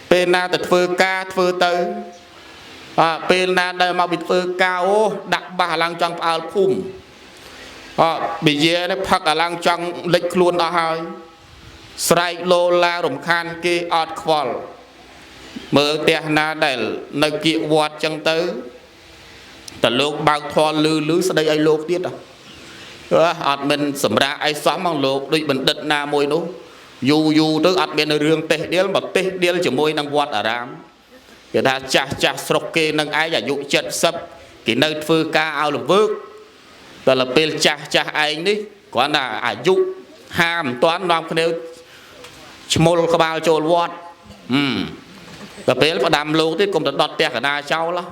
bên na tật phơ ca phơ tư bên na đây mà bị phơ cao đặt ba lang trăng ao phum bây giờ nó phật lang trăng lịch luôn đó hai sài lô la rồng khan kia ọt qual mở tia na để nơi kia vọt chân tớiแต่โลกบางทอลือสดายไอโลกtiết ọt mình sẩm ra ai xóa mangโลกด้วยมันดัดนามวยนู้อยู่tới ọt bênเรื่องเตะเดียวแบบเตะเดียวจะมวยนั่งวัดอารามcái ta chả sọc kêนั่งai giả dụ chật sấp cái nơi phơi ca ao là vớtแต่là bên chả ai đi còn là à dụ hàm toán nam cái mol các bao trôi vót và bên vào đàm lô thì cũng đã đọt tia cả na cháu đó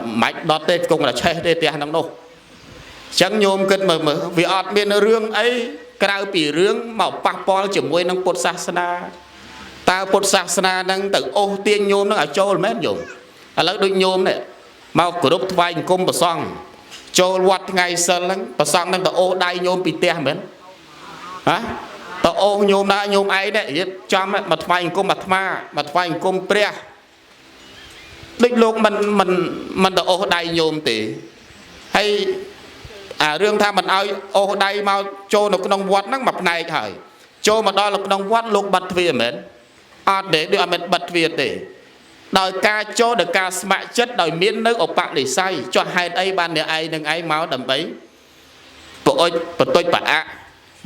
mạch đọt tê cũng là chơi tê tia nắng đâu chẳng nhôm cất mà vì ọt bên rương ấy cái bị rương màu bạc po chỉ môi năng bột sasana ta bột sasana năng tự ô tiên nhôm nó ở châu mét dùng lấy đôi nhôm này màu của đúc vai cung bờ song châu quạt ngày sơn lắm bờ song năng tự ô đai nhôm bị tia mến hả tao ô nhôm đã nhôm ấy đấy cho mặt vai cung mặt vai cung pre đích lúc mình đã ô đai nhôm tỷ hay riêng tha mình ao ô đai mau cho nó nông vót nó mập này thời cho mà đó là nông vót lúc bật về mến để đưa mình bật về để ដោយការចូលដល់ការស្ម័គ្រចិត្តដោយមាននៅឧបនិស្ស័យចុះហេតុអីបានអ្នកឯងនឹងឯងមកដើម្បីប្រអុចបន្តិចប្រអាក់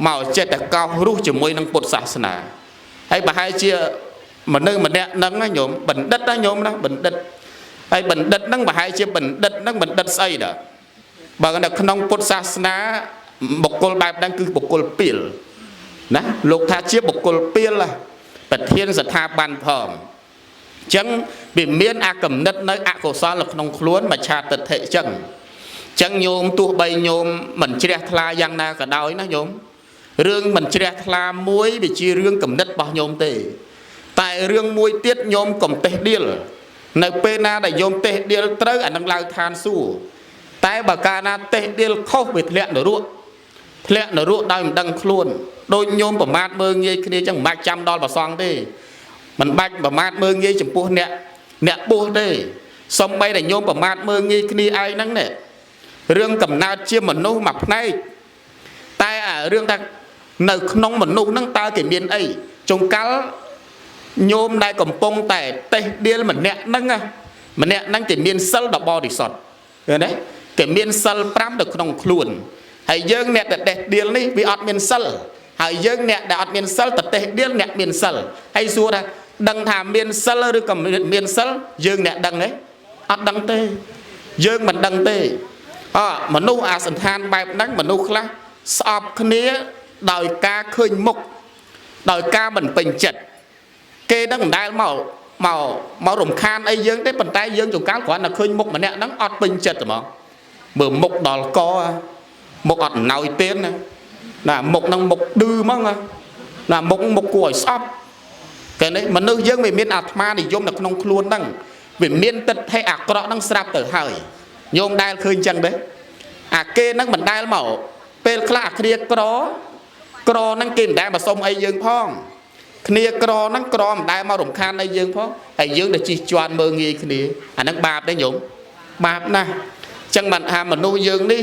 មកចិត្តតែកោសរស់ជាមួយនឹងពុទ្ធសាសនាហើយប្រហែលជាមនុស្សម្នាក់ហ្នឹងណាញោមបណ្ឌិតណាញោមណាបណ្ឌិតហើយបណ្ឌិតហ្នឹងប្រហែលជាបណ្ឌិតហ្នឹងបណ្ឌិតស្អីដែរបើនៅក្នុងពុទ្ធសាសនាបុគ្គលបែបហ្នឹងគឺបុគ្គលពីលណាលោកថាជាបុគ្គលពីលប្រធានស្ថាប័នផងអញ្ចឹងវាមានអាកំណិតនៅអកុសលនៅក្នុងខ្លួនមច្ឆាទិដ្ឋិអញ្ចឹងញោមទោះបីញោមមិនជ្រះថ្លាយ៉ាងណាក៏ដោយណាញោមរឿងមិនជ្រះថ្លាមួយវាជារឿងកំណិតរបស់ញោមទេតែរឿងមួយទៀតញោមកុំតេះដៀលនៅពេលណាដែលញោមតេះដៀលត្រូវអានឹងឡើងឋានសួគ៌តែបើកាលណាតេះដៀលខុសវាធ្លាក់នរកដោយមិនដឹងខ្លួនដូចញោមប្រមាថមើងងាយគ្នាចឹងមិនបាច់ចាំដល់ប្រសងទេមិនបាច់ប្រមាថមើងងាយចំពោះអ្នកបួសទេសំបីតែញោមប្រមាថមើងងាយគ្នាឯងហ្នឹងណែរឿងកំណើតជាមនុស្សមួយផ្នែកតែអារឿងថានៅក្នុងមនុស្សហ្នឹងតើគេមានអីចុងកាល់ញោមដែលកំពុងតែតេះដៀលម្នាក់ហ្នឹងគេមានសិលដ៏បរិសុទ្ធឃើញទេគេមានសិល5នៅក្នុងខ្លួនហើយយើងអ្នកដែលតេះដៀលនេះវាអត់មានសិលហើយយើងអ្នកដែលអត់មានសិលតេះដៀលអ្នកមានសិលហើយសួរថាដឹងថាមានសិលឬក៏មានសិលយើងអ្នកដឹងទេអត់ដឹងទេយើងមិនដឹងទេមនុស្សអាសន្តានបែបហ្នឹងមនុស្សខ្លះស្អប់គ្នាដោយការឃើញមុខដោយការមិនពេញចិត្តគេនឹងមិនដែលមករំខានអីយើងទេប៉ុន្តែយើងចង្កាល់គ្រាន់តែឃើញមុខម្នាក់ហ្នឹងអត់ពេញចិត្តហ្មងមើលមុខដល់កមុខអត់ណោយទេណាមុខហ្នឹងមុខឌឺហ្មងណាមុខគួរឲ្យស្អប់គេនេះមនុស្សយើងវាមានអាត្មានិយមនៅក្នុងខ្លួនហ្នឹងវាមានទិដ្ឋិអាក្រក់ហ្នឹងស្រាប់ទៅហើយញោមដែលឃើញចឹងទេអាគេហ្នឹងមិនដែលមកពេលខ្លះអាគ្នាក្រហ្នឹងគេមិនដែលមកសុំអីយើងផងគ្នាក្រហ្នឹងក្រមិនដែលមករំខានអីយើងផងហើយយើងទៅជិះជាន់មើងងាយគ្នាអាហ្នឹងបាបទេញោមបាបណាស់ចឹងបានថាមនុស្សយើងនេះ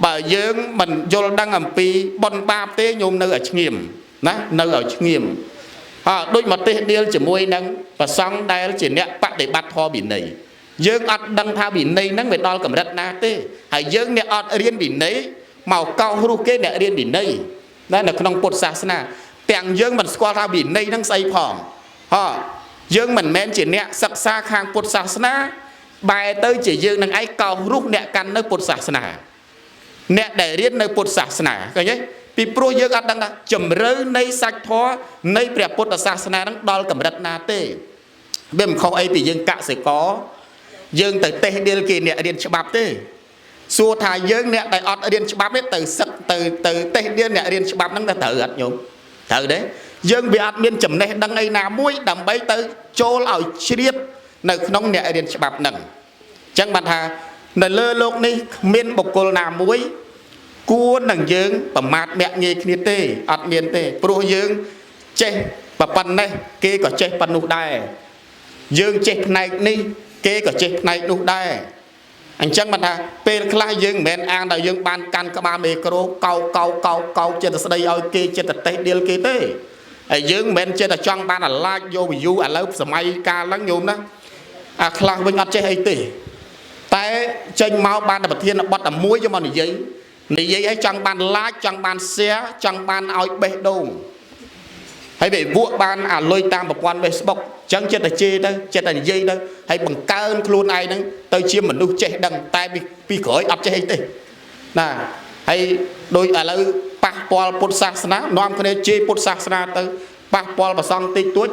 បើយើងមិនយល់ដឹងអំពីបុណ្យបាបទេញោមនៅឲ្យឆ្ងៀមណានៅឲ្យឆ្ងៀមដូចមកទេសដៀលជាមួយនឹងប្រសង់ដែលជាអ្នកបដិបត្តិធម៌វិន័យយើងអត់ដឹងថាវិន័យហ្នឹងវាដល់កម្រិតណាទេហើយយើងអ្នកអត់រៀនវិន័យមកកោសរស់គេអ្នករៀនវិន័យណានៅក្នុងពុទ្ធសាសនាទាំងយើងមិនស្គាល់ថាវិន័យហ្នឹងស្អីផងយើងមិនមែនជាអ្នកសិក្សាខាងពុទ្ធសាសនាបែរទៅជាយើងនឹងឯងកោសរស់អ្នកកាន់នៅពុទ្ធសាសនាអ្នកដែលរៀននៅពុទ្ធសាសនាឃើញទេពីព្រោះយើងអត់ដឹងថាជំរឿនៃសាច់ធម៌នៃព្រះពុទ្ធសាសនានឹងដល់កម្រិតណាទេវាមិនខុសអីពីយើងកសិករយើងទៅតេះដៀលគេអ្នករៀនច្បាប់ទេសួរថាយើងអ្នកដែលអត់រៀនច្បាប់នេះទៅសឹកទៅតេះដៀលអ្នករៀនច្បាប់ហ្នឹងទៅត្រូវអត់ញោមត្រូវទេយើងវាអត់មានចំណេះដឹងអីណាមួយដើម្បីទៅចូលឲ្យជ្រាបនៅក្នុងអ្នករៀនច្បាប់ហ្នឹងអញ្ចឹងបានថានៅលើโลกនេះគ្មានបុគ្គលណាមួយគួរនឹងយើងប្រមាថមាក់ងាយគ្នាទេអត់មានទេព្រោះយើងចេះប៉ុណ្ណេះគេក៏ចេះប៉ុណ្នោះដែរយើងចេះផ្នែកនេះគេក៏ចេះផ្នែកនោះដែរអញ្ចឹងបានថាពេលខ្លះយើងមិនមែនអាងដល់យើងបានកាន់ក្បាលមេក្រូកោចិត្តស្ដីឲ្យគេចិត្តតេះដៀលគេទេហើយយើងមិនមែនចិត្តតែចង់បានអាឡាចយក view ឥឡូវសម័យកាលហ្នឹងញោមណាអាខ្លះវិញអត់ចេះអីទេតែចេញមកបានតែប្រធានបទតែមួយយកមកនិយាយឲ្យចង់បាន like ចង់បាន share ចង់បានឲ្យបេះដូងហើយវាវក់បានអាលុយតាមប្រព័ន្ធ Facebook អញ្ចឹងចិត្តតែជេរទៅចិត្តតែនិយាយទៅហើយបង្កើនខ្លួនឯងហ្នឹងទៅជាមនុស្សចេះដឹងតែពីក្រោយអត់ចេះអីទេណាហើយដូចឥឡូវប៉ះពាល់ពុទ្ធសាសនានាំគ្នាជេរពុទ្ធសាសនាទៅប៉ះពាល់ប្រសង់តិចតួច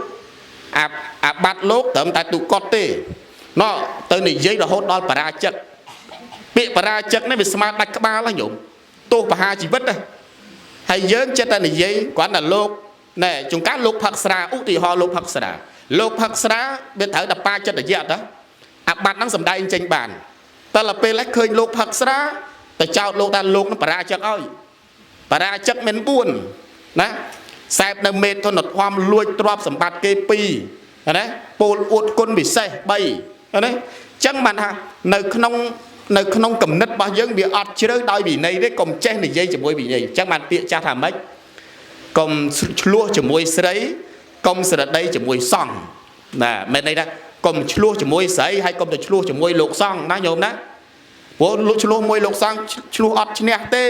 អាបាត់លោកត្រឹមតែទូកត់ទេណោះទៅនិយាយរហូតដល់បរាជិកពាក្យបរាជិកនេះវាស្មើដាច់ក្បាលហ្នឹងញោមទោសបហាជីវិតហើយយើងចិត្តតែនិយាយគ្រាន់តែលោកណែជួនកាលលោកផឹកស្រាឧទាហរណ៍លោកផឹកស្រាវាត្រូវតែបាចិត្តរយៈតាអាបាត់ហ្នឹងសំដែងចេញបានតែដល់ពេលឃើញលោកផឹកស្រាទៅចោទលោកថាលោកនឹងបរាជិកឲ្យបរាជិកមាន4ណាសែបនៅមេធនធម៌លួចទ្រព្យសម្បត្តិគេ2ណាពោលអួតគុណពិសេស3ណាអញ្ចឹងបានថានៅក្នុងគំនិតរបស់យើងវាអត់ជ្រៅដោយវិន័យទេកុំចេះនិយាយជាមួយវិន័យអញ្ចឹងបានពាក្យចាស់ថាម៉េចកុំឆ្លោះជាមួយស្រីកុំស្រដីជាមួយសង្ឃណាមែនន័យថា កុំឆ្លោះជាមួយស្រីហើយកុំទៅឆ្លោះជាមួយលោកសង្ឃណាញោមណាព្រោះឆ្លោះមួយលោកសង្ឃឆ្លោះអត់ឈ្នះទេ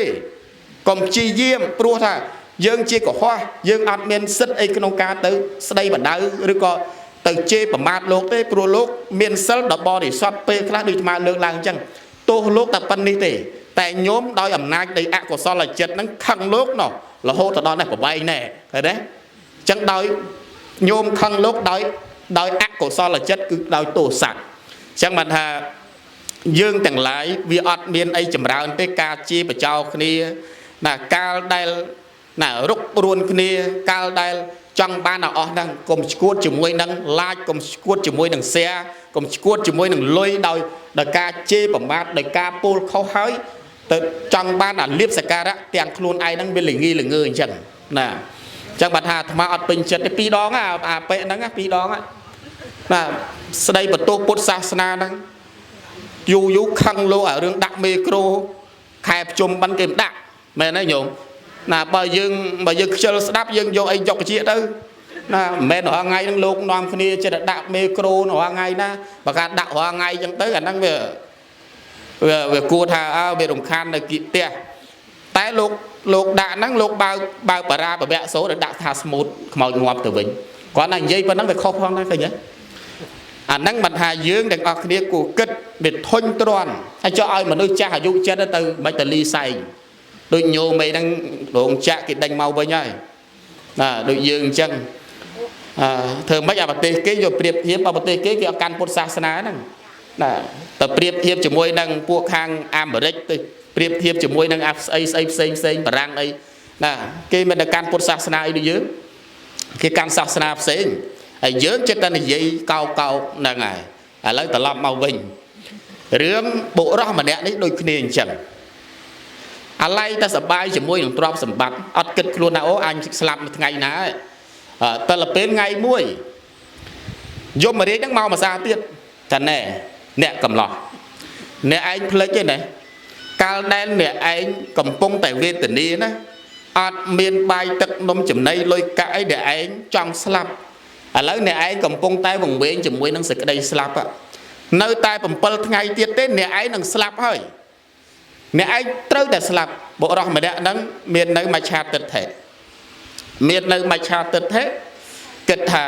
កុំព្យាយាមព្រោះថាយើងជាកុហកយើងអត់មានសិទ្ធិអីក្នុងការទៅស្ដីបណ្ដៅឬក៏ទៅជេរប្រមាថលោកទេព្រោះលោកមានសិលដ៏បរិសុទ្ធពេលខ្លះដូចអាលើកឡើងអញ្ចឹងទោសលោកតែប៉ុណ្្នេះទេតែញោមដោយអំណាចនៃអកុសលចិត្តហ្នឹងខឹងលោកណោះរហូតដល់នេះប្របែកណែឃើញទេអញ្ចឹងដោយញោមខឹងលោកដោយអកុសលចិត្តគឺដោយទោសៈអញ្ចឹងបានថាយើងទាំងឡាយវាអត់មានអីចម្រើនទេការជាបចោគ្នាណាកាលដែលណារុករួនគ្នាកាលដែលចង់បានឲ្យអស់ហ្នឹងកុំឈួតជាមួយនឹងឡាចកុំឈួតជាមួយនឹងแชร์កុំឈួតជាមួយនឹងលុយដោយការជេរប្រមាថដោយការពោលខុសហើយទៅចង់បានអាលៀបសក្ការៈទាំងខ្លួនឯងហ្នឹងវាល្ងីល្ងើអញ្ចឹងណាអញ្ចឹងបើថាអាត្មាអត់ពេញចិត្តទេ2ដងអាពេហ្នឹង2ដងណាស្ដីបន្ទោសពុទ្ធសាសនាហ្នឹងយូរខឹងលោកអារឿងដាក់មេក្រូខែប្រជុំបិណ្ឌគេមិនដាក់មែនទេញោមណាបើយើងខ្ជិលស្ដាប់យើងយកអីយកជាទៅណាមិនមែនរាល់ថ្ងៃហ្នឹងលោកនាំគ្នាចិត្តដាក់មេក្រូរាល់ថ្ងៃណាបើការដាក់រាល់ថ្ងៃអញ្ចឹងទៅអាហ្នឹងវាគួរថាវារំខាននៅគៀកផ្ទះតែលោកដាក់ហ្នឹងលោកបើបារាបវៈសូដល់ដាក់ថាស្មូតខ្មោចងាប់ទៅវិញគាត់ណានិយាយប៉ុណ្ណឹងវាខុសផងដែរឃើញទេអាហ្នឹងមិនថាយើងទាំងអស់គ្នាគួរគិតវាធុញទ្រាន់ហើយចុះឲ្យមនុស្សចាស់អាយុចិត្តទៅមិនទៅលីសែងដូចញោមអីហ្នឹងរោងចក្រគេដេញមកវិញហើយណាដូចយើងអញ្ចឹងធ្វើម៉េចឲ្យប្រទេសគេយកប្រៀបធៀបប្រទេសគេគេអត់កាន់ពុទ្ធសាសនាហ្នឹងណាតែប្រៀបធៀបជាមួយនឹងពួកខាងអាមេរិកទៅប្រៀបធៀបជាមួយនឹងស្អីផ្សេងបារាំងអីណាគេមិនទៅកាន់ពុទ្ធសាសនាអីដូចយើងគេកាន់សាសនាផ្សេងហើយយើងចិត្តតែនិយាយកោហ្នឹងហើយឥឡូវត្រឡប់មកវិញរឿងបុរសម្នាក់នេះដូចគ្នាអញ្ចឹងអាឡ័យតែសបាយជាមួយនឹងទ្រព្យសម្បត្តិអត់គិតខ្លួនថាអូអញស្លាប់មួយថ្ងៃណាតែលពេលថ្ងៃមួយយមរាជហ្នឹងមកភាសាទៀតតែណែអ្នកកំឡោះអ្នកឯងភ្លេចទេណាកាលដែលអ្នកឯងកំពុងតែវេទនាណាអត់មានបាយទឹកនំចំណីលុយកាក់អីដែលឯងចង់ស្លាប់ឥឡូវអ្នកឯងកំពុងតែវង្វេងជាមួយនឹងសេចក្តីស្លាប់នៅតែ7ថ្ងៃទៀតទេអ្នកឯងនឹងស្លាប់ហើយអ្នកឯងត្រូវតែស្លាប់បុរសម្នាក់ហ្នឹងមាននៅមច្ឆាទិដ្ឋិគិតថា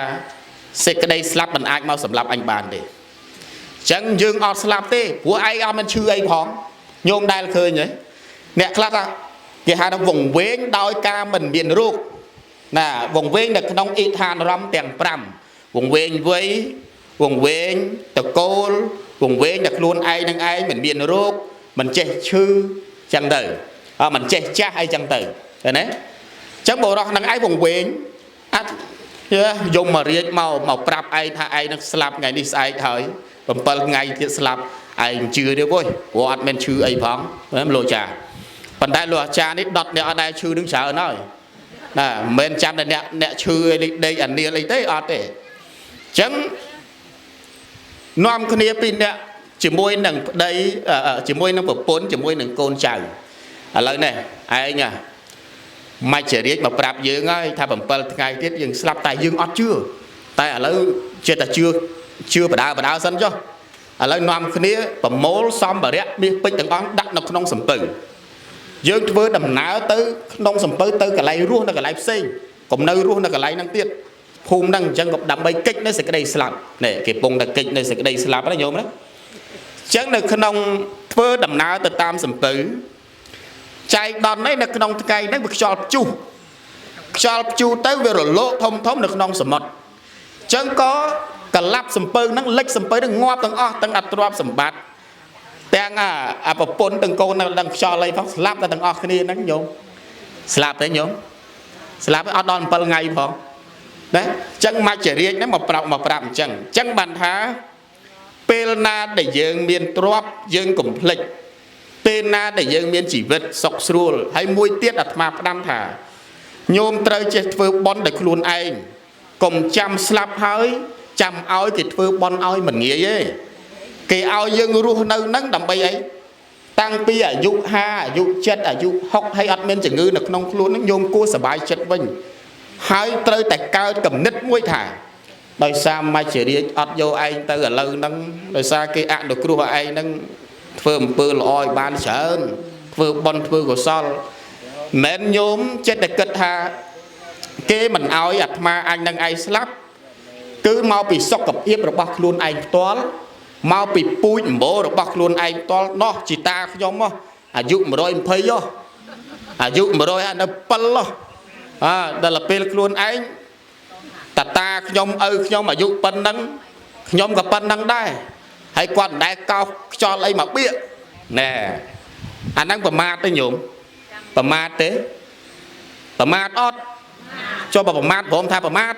សេចក្តីស្លាប់មិនអាចមកសម្លាប់អញបានទេអញ្ចឹងយើងអត់ស្លាប់ទេព្រោះឯងអត់មានឈឺអីផងញោមដែលឃើញហ៎អ្នកខ្លះថាគេហៅថាវង្វេងដោយការមិនមានរោគណាវង្វេងនៅក្នុងអ៊ីឋានរម្មទាំង5វង្វេងវ័យវង្វេងតកូលវង្វេងតែខ្លួនឯងនឹងឯងមិនមានរោគមិនចេះឈឺចឹងទៅមិនចេះចាស់អីចឹងទៅឃើញទេចឹងបរោះនឹងឯងវង្វេងអត់យមរាជមកប្រាប់ឯងថាឯងនឹងស្លាប់ថ្ងៃនេះស្អែកហើយ7ថ្ងៃទៀតស្លាប់ឯងជឿទេវ៉យព្រោះអត់មានឈឺអីផងលោកចាប៉ុន្តែលោកអាចារ្យនេះដុតអ្នកអត់ដែលឈឺនឹងច្រើនហើយណាមិនមែនចាំតែអ្នកឈឺអីដេកអានៀលអីទេអត់ទេអញ្ចឹងនាំគ្នាពីរនាក់ជាមួយនឹងប្តីជាមួយនឹងប្រពន្ធជាមួយនឹងកូនចៅឥឡូវនេះឯងមច្ចរាជមកប្រាប់យើងហើយថា7ថ្ងៃទៀតយើងស្លាប់តែយើងអត់ជឿតែឥឡូវចេះតែជឿបដាសិនចុះឥឡូវនាំគ្នាប្រមូលសម្ភារៈមាសពេជ្រទាំងអស់ដាក់នៅក្នុងសំពៅយើងធ្វើដំណើរទៅក្នុងសំពៅទៅកន្លែងរស់នៅកន្លែងផ្សេងកុំនៅរស់នៅកន្លែងហ្នឹងទៀតភូមិហ្នឹងអញ្ចឹងក៏ដើម្បីកិច្ចនៅសេចក្តីស្លាប់នេះគេពងតែកិច្ចនៅសេចក្តីស្លាប់ណាញោមណាអញ្ចឹងនៅក្នុងធ្វើដំណើរទៅតាមសំពៅចែកដន់នេះនៅក្នុងថ្ងៃហ្នឹងវាខ្យល់ព្យុះទៅវារលកធំនៅក្នុងសមុទ្រអញ្ចឹងក៏កលាប់សំពៅហ្នឹងលិចសំពៅហ្នឹងងាប់ទាំងអស់ទាំងអទ្រព្យសម្បត្តិទាំងអាប្រពន្ធទាំងកូននៅដឹងខ្យល់អីផងស្លាប់តែទាំងអស់គ្នាហ្នឹងញោមស្លាប់ទេញោមស្លាប់អត់ដល់7ថ្ងៃផងណាអញ្ចឹងមច្ចរាជហ្នឹងមកប្រាប់អញ្ចឹងបានថាពេលណាដែលយើងមានទ្រព្យយើងកុំភ្លេចពេលណាដែលយើងមានជីវិតសុខស្រួលហើយមួយទៀតអាត្មាផ្ដាំថាញោមត្រូវចេះធ្វើបុណ្យដោយខ្លួនឯងកុំចាំស្លាប់ហើយចាំឲ្យគេធ្វើបុណ្យឲ្យមិនងាយទេគេឲ្យយើងរស់នៅហ្នឹងដើម្បីអីតាំងពីអាយុ50អាយុ7អាយុ60ហើយអត់មានជំងឺនៅក្នុងខ្លួនហ្នឹងញោមគួរសប្បាយចិត្តវិញហើយត្រូវតែកើតគំនិតមួយថា ដោយសារមកជារាជអត់យកឯងទៅឥឡូវហ្នឹងដោយសារគេអនុគ្រោះឲ្យឯងហ្នឹងធ្វើអំពើល្អឲ្យបានច្រើនធ្វើបុណ្យធ្វើកុសលមិនញោមចិត្តតែគិតថាគេមិនអោយអាត្មាអញនឹងឯងស្លាប់គឺមកពីសុខភាពរបស់ខ្លួនឯងផ្ទាល់មកពីពូជអម្បូររបស់ខ្លួនឯងផ្ទាល់នោះជីតាខ្ញុំអាយុ120អាយុ157ដល់ពេលខ្លួនឯងតាខ្ញុំឪខ្ញុំអាយុប៉ុណ្ណឹងខ្ញុំក៏ប៉ុណ្ណឹងដែរហើយគាត់មិនដែលកោសខ្យល់អីមកបៀកណែអាហ្នឹងប្រមាទទេញោមប្រមាទទេប្រមាទអត់ចុះបើប្រមាទព្រមថាប្រមាទ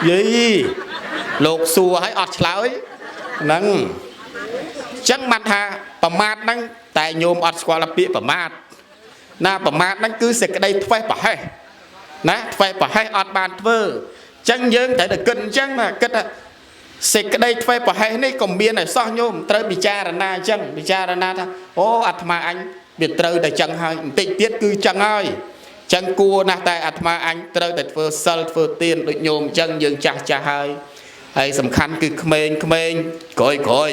យីលោកសួរឲ្យអត់ឆ្លើយហ្នឹងចឹងបានថាប្រមាទហ្នឹងតែញោមអត់ស្គាល់ពាក្យប្រមាទណាប្រមាទហ្នឹងគឺសេចក្តីធ្វេសប្រហែសណាធ្វេសប្រហែសអត់បានធ្វើចឹងយើងត្រូវតែគិតអញ្ចឹងណាគិតថាសេចក្តីធ្វេសប្រហែសនេះក៏មានឲ្យសោះញោមត្រូវពិចារណាអញ្ចឹងពិចារណាថាអូអាត្មាអញវាត្រូវតែចឹងហើយបន្តិចទៀតគឺចឹងហើយចឹងគួរណាស់តែអាត្មាអញត្រូវតែធ្វើសិលធ្វើទានដូចញោមអញ្ចឹងយើងចាស់ហើយសំខាន់គឺក្មេងក្រោយ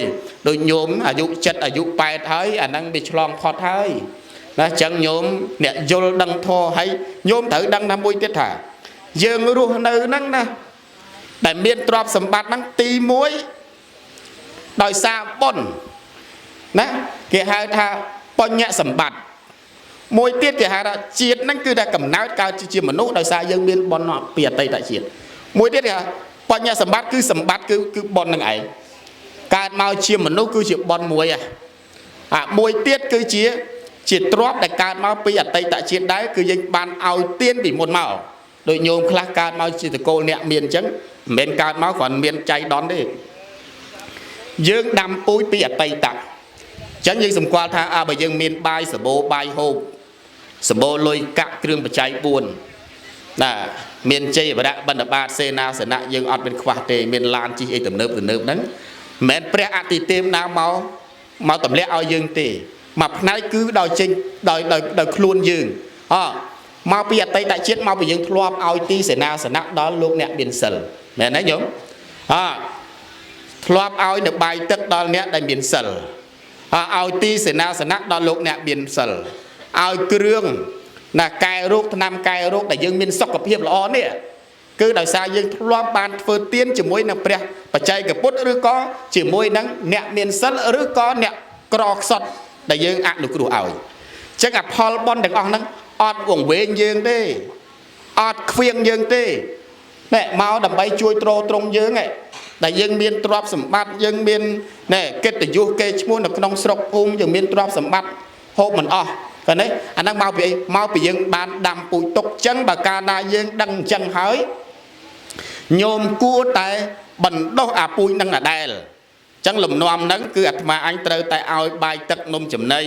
ដូចញោមអាយុ7អាយុ8ហើយអាហ្នឹងវាឆ្លងផុតហើយណាចឹងញោមអ្នកយល់ដឹងធម៌ហើយញោមត្រូវដឹងថាមួយទៀតថាយើងរស់នៅហ្នឹងណាដែលមានទ្រព្យសម្បត្តិហ្នឹងទី1ដោយសារបុណ្យណាគេហៅថាបញ្ញសម្បត្តិមួយទៀតគេហៅថាជាតិហ្នឹងគឺតែកំណើតកើតជាមនុស្សដោយសារយើងមានបុណ្យពីអតីតជាតិមួយទៀតគេថាបញ្ញសម្បត្តិគឺសម្បត្តិគឺបុណ្យនឹងឯងកើតមកជាមនុស្សគឺជាបុណ្យមួយមួយទៀតគឺជាទ្រព្យដែលកើតមកពីអតីតជាតិដែរគឺយើងបានឲ្យទានពីមុនមកដោយញោមខ្លះកើតមកជាតកូលអ្នកមានអញ្ចឹងមិនមែនកើតមកគ្រាន់មានចៃដន្យទេយើងដាំពូជពីអតីតអញ្ចឹងយើងសម្គាល់ថាបើយើងមានបាយសបោបាយហូបសបោលុយកាក់គ្រឿងបច្ច័យ4ណាមានជ័យវរៈបណ្ឌបាតសេនាសនៈយើងអត់មានខ្វះទេមានឡានជិះអីទំនើបហ្នឹងមិនមែនព្រះអតិទេពណាមកទម្លាក់ឲ្យយើងទេមួយផ្នែកគឺដោយចេញដោយខ្លួនយើងមកពីអតីតជាតិមកពីយើងធ្លាប់ឲ្យទីសេនាសនៈដល់លោកអ្នកមានសិលមែនទេញោមធ្លាប់ឲ្យនៅបាយទឹកដល់អ្នកដែលមានសិលឲ្យទីសេនាសនៈដល់លោកអ្នកមានសិលឲ្យគ្រឿងណាកែរោគថ្នាំកែរោគដែលយើងមានសុខភាពល្អនេះគឺដោយសារយើងធ្លាប់បានធ្វើទានជាមួយនឹងព្រះបច្ចេកពុទ្ធឬក៏ជាមួយនឹងអ្នកមានសិលឬក៏អ្នកក្រខ្សត់ដែលយើងអនុគ្រោះឲ្យចឹងអាផលបុណ្យទាំងអស់ហ្នឹងអត់វង្វេងយើងទេអត់ខ្វៀងយើងទេណែមកដើម្បីជួយទ្រទ្រង់យើងដែលយើងមានទ្រព្យសម្បត្តិយើងមានណែកិត្តិយសគេឈ្មោះនៅក្នុងស្រុកភូមិយើងមានទ្រព្យសម្បត្តិហូបមិនអស់ឃើញទេអាហ្នឹងមកពីអីមកពីយើងបានដាំពូជទុកចឹងបើកាលណាយើងដឹងអញ្ចឹងហើយញោមគួរតែបណ្ដោះអាពូជនឹងដដែលចឹងលំនាំហ្នឹងគឺអាត្មាអញត្រូវតែឲ្យបាយទឹកនំចំណី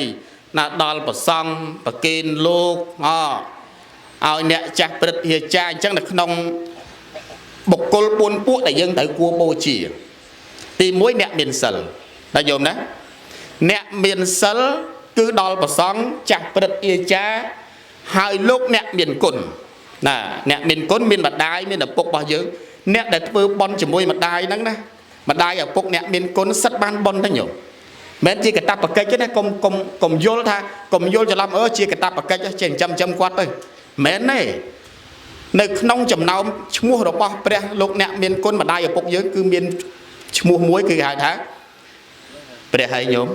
ណាដល់ប្រសង់ប្រគេនលោកឲ្យអ្នកចាស់ព្រឹទ្ធាចារ្យអញ្ចឹងនៅក្នុងបុគ្គល4ពួកដែលយើងត្រូវគួរបូជាទី1អ្នកមានសិលណាញោមណាអ្នកមានសិលគឺដល់ប្រសង់ចាស់ព្រឹទ្ធាចារ្យហើយលោកអ្នកមានគុណណាអ្នកមានគុណមានម្ដាយមានឪពុករបស់យើងអ្នកដែលធ្វើបុណ្យជាមួយម្ដាយហ្នឹងណាម្ដាយឪពុកអ្នកមានគុណសិតបានបុណ្យទៅញោមមិនជាកតបកិច្ចទេណាកុំយល់ថាកុំយល់ច្រឡំជាកតបកិច្ចចេះចិញ្ចឹមគាត់ទៅមិនទេនៅក្នុងចំណោមឈ្មោះរបស់ព្រះលោកអ្នកមានគុណម្ដាយឪពុកយើងគឺមានឈ្មោះមួយគឺហៅថាព្រះហើយញោម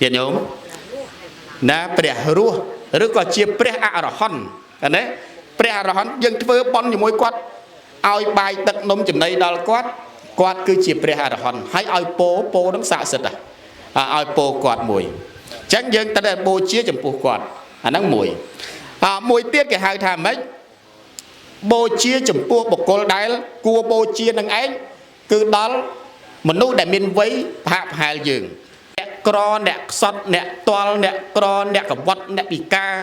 ទៀតញោមណាព្រះរស់ឬក៏ជាព្រះអរហន្តណាព្រះអរហន្តយើងធ្វើបុណ្យជាមួយគាត់ឲ្យបាយទឹកនំចំណីដល់គាត់គឺជាព្រះអរហន្តហើយឲ្យពោនឹងស័ក្តិសិទ្ធិឲ្យពោគាត់មួយអញ្ចឹងយើងត្រូវតែបូជាចំពោះគាត់អាហ្នឹងមួយទៀតគេហៅថាម៉េចបូជាចំពោះបុគ្គលដែលគួរបូជានឹងឯងគឺដល់មនុស្សដែលមានវ័យប្រហាក់ប្រហែលយើងអ្នកក្រអ្នកខ្សត់អ្នកតល់អ្នកក្រអ្នកកវត្តអ្នកពិការ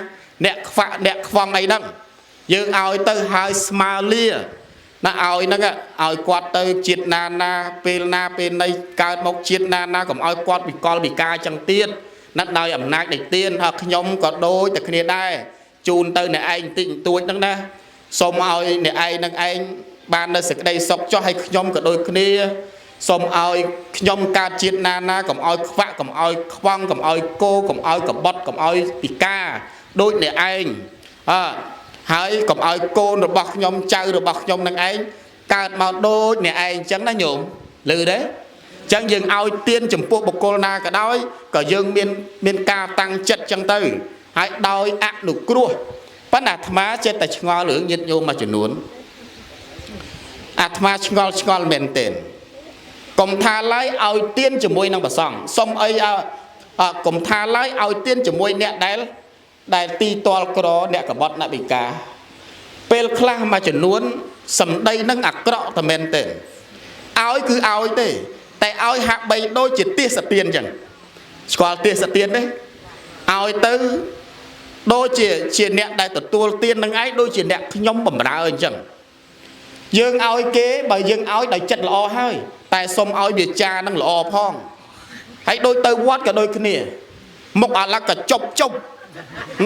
អ្នកខ្វាក់អ្នកខ្វងអីហ្នឹងយើងឲ្យទៅហើយស្មាលាណាឲ្យហ្នឹងឲ្យគាត់ទៅជាតិណាពេលណាពេលណីកើតមកជាតិណាកុំឲ្យគាត់វិកលវិការចឹងទៀតណាដោយអំណាចនៃទានហើយខ្ញុំក៏ដូចតែគ្នាដែរជូនទៅអ្នកឯងបន្តិចបន្តួចហ្នឹងណាសូមឲ្យអ្នកឯងនឹងឯង ban nơi sực đây sọc cho hay nhom cả đôi kia xôm ao nhom ca chiết na cầm ao vạ cầm ao quăng cầm ao cô cầm ao cầm bọt cầm ao pika đôi nè anh hãy cầm ao cô rồi bọc nhom chơi rồi bọc nhom năng anh cả màu đôi nè anh chẳng nó nhổm lừ đấy chẳng dừng ao tiên chấm buộc bọc cô na cả đói cả dương miền ca tăng chất chẳng tư hãy đói ác nụ cua bắt nạt má chết tại ngõ lưỡng nhiệt nhôm mà chỉ nuốn má ngol mền tên cùng tha lái ao tiên chấm môi năng bờ sòng xong ấy cùng tha lái ao tiên chấm môi nẹt đáy đại ti toal cỏ nẹt cả bọt nạ bị cá pel khla mà chỉ nuốn sầm đây năng ạc cọ tầm mền tên ao cứ ao thế tại ao hạ bay đôi chỉ tia sạt tiền chẳng còn tia sạt tiền đấy ao tư đôi chỉ nẹt đại tụt tua tiền năng ấy đôi chỉ nẹt nhóm bẩm đá ơi chẳng dương ao kế bởi dương ao đại chật lò hơi tại xóm ao việt cha năng lò phong hãy đôi tơ quát cả đôi kia một là cả chọc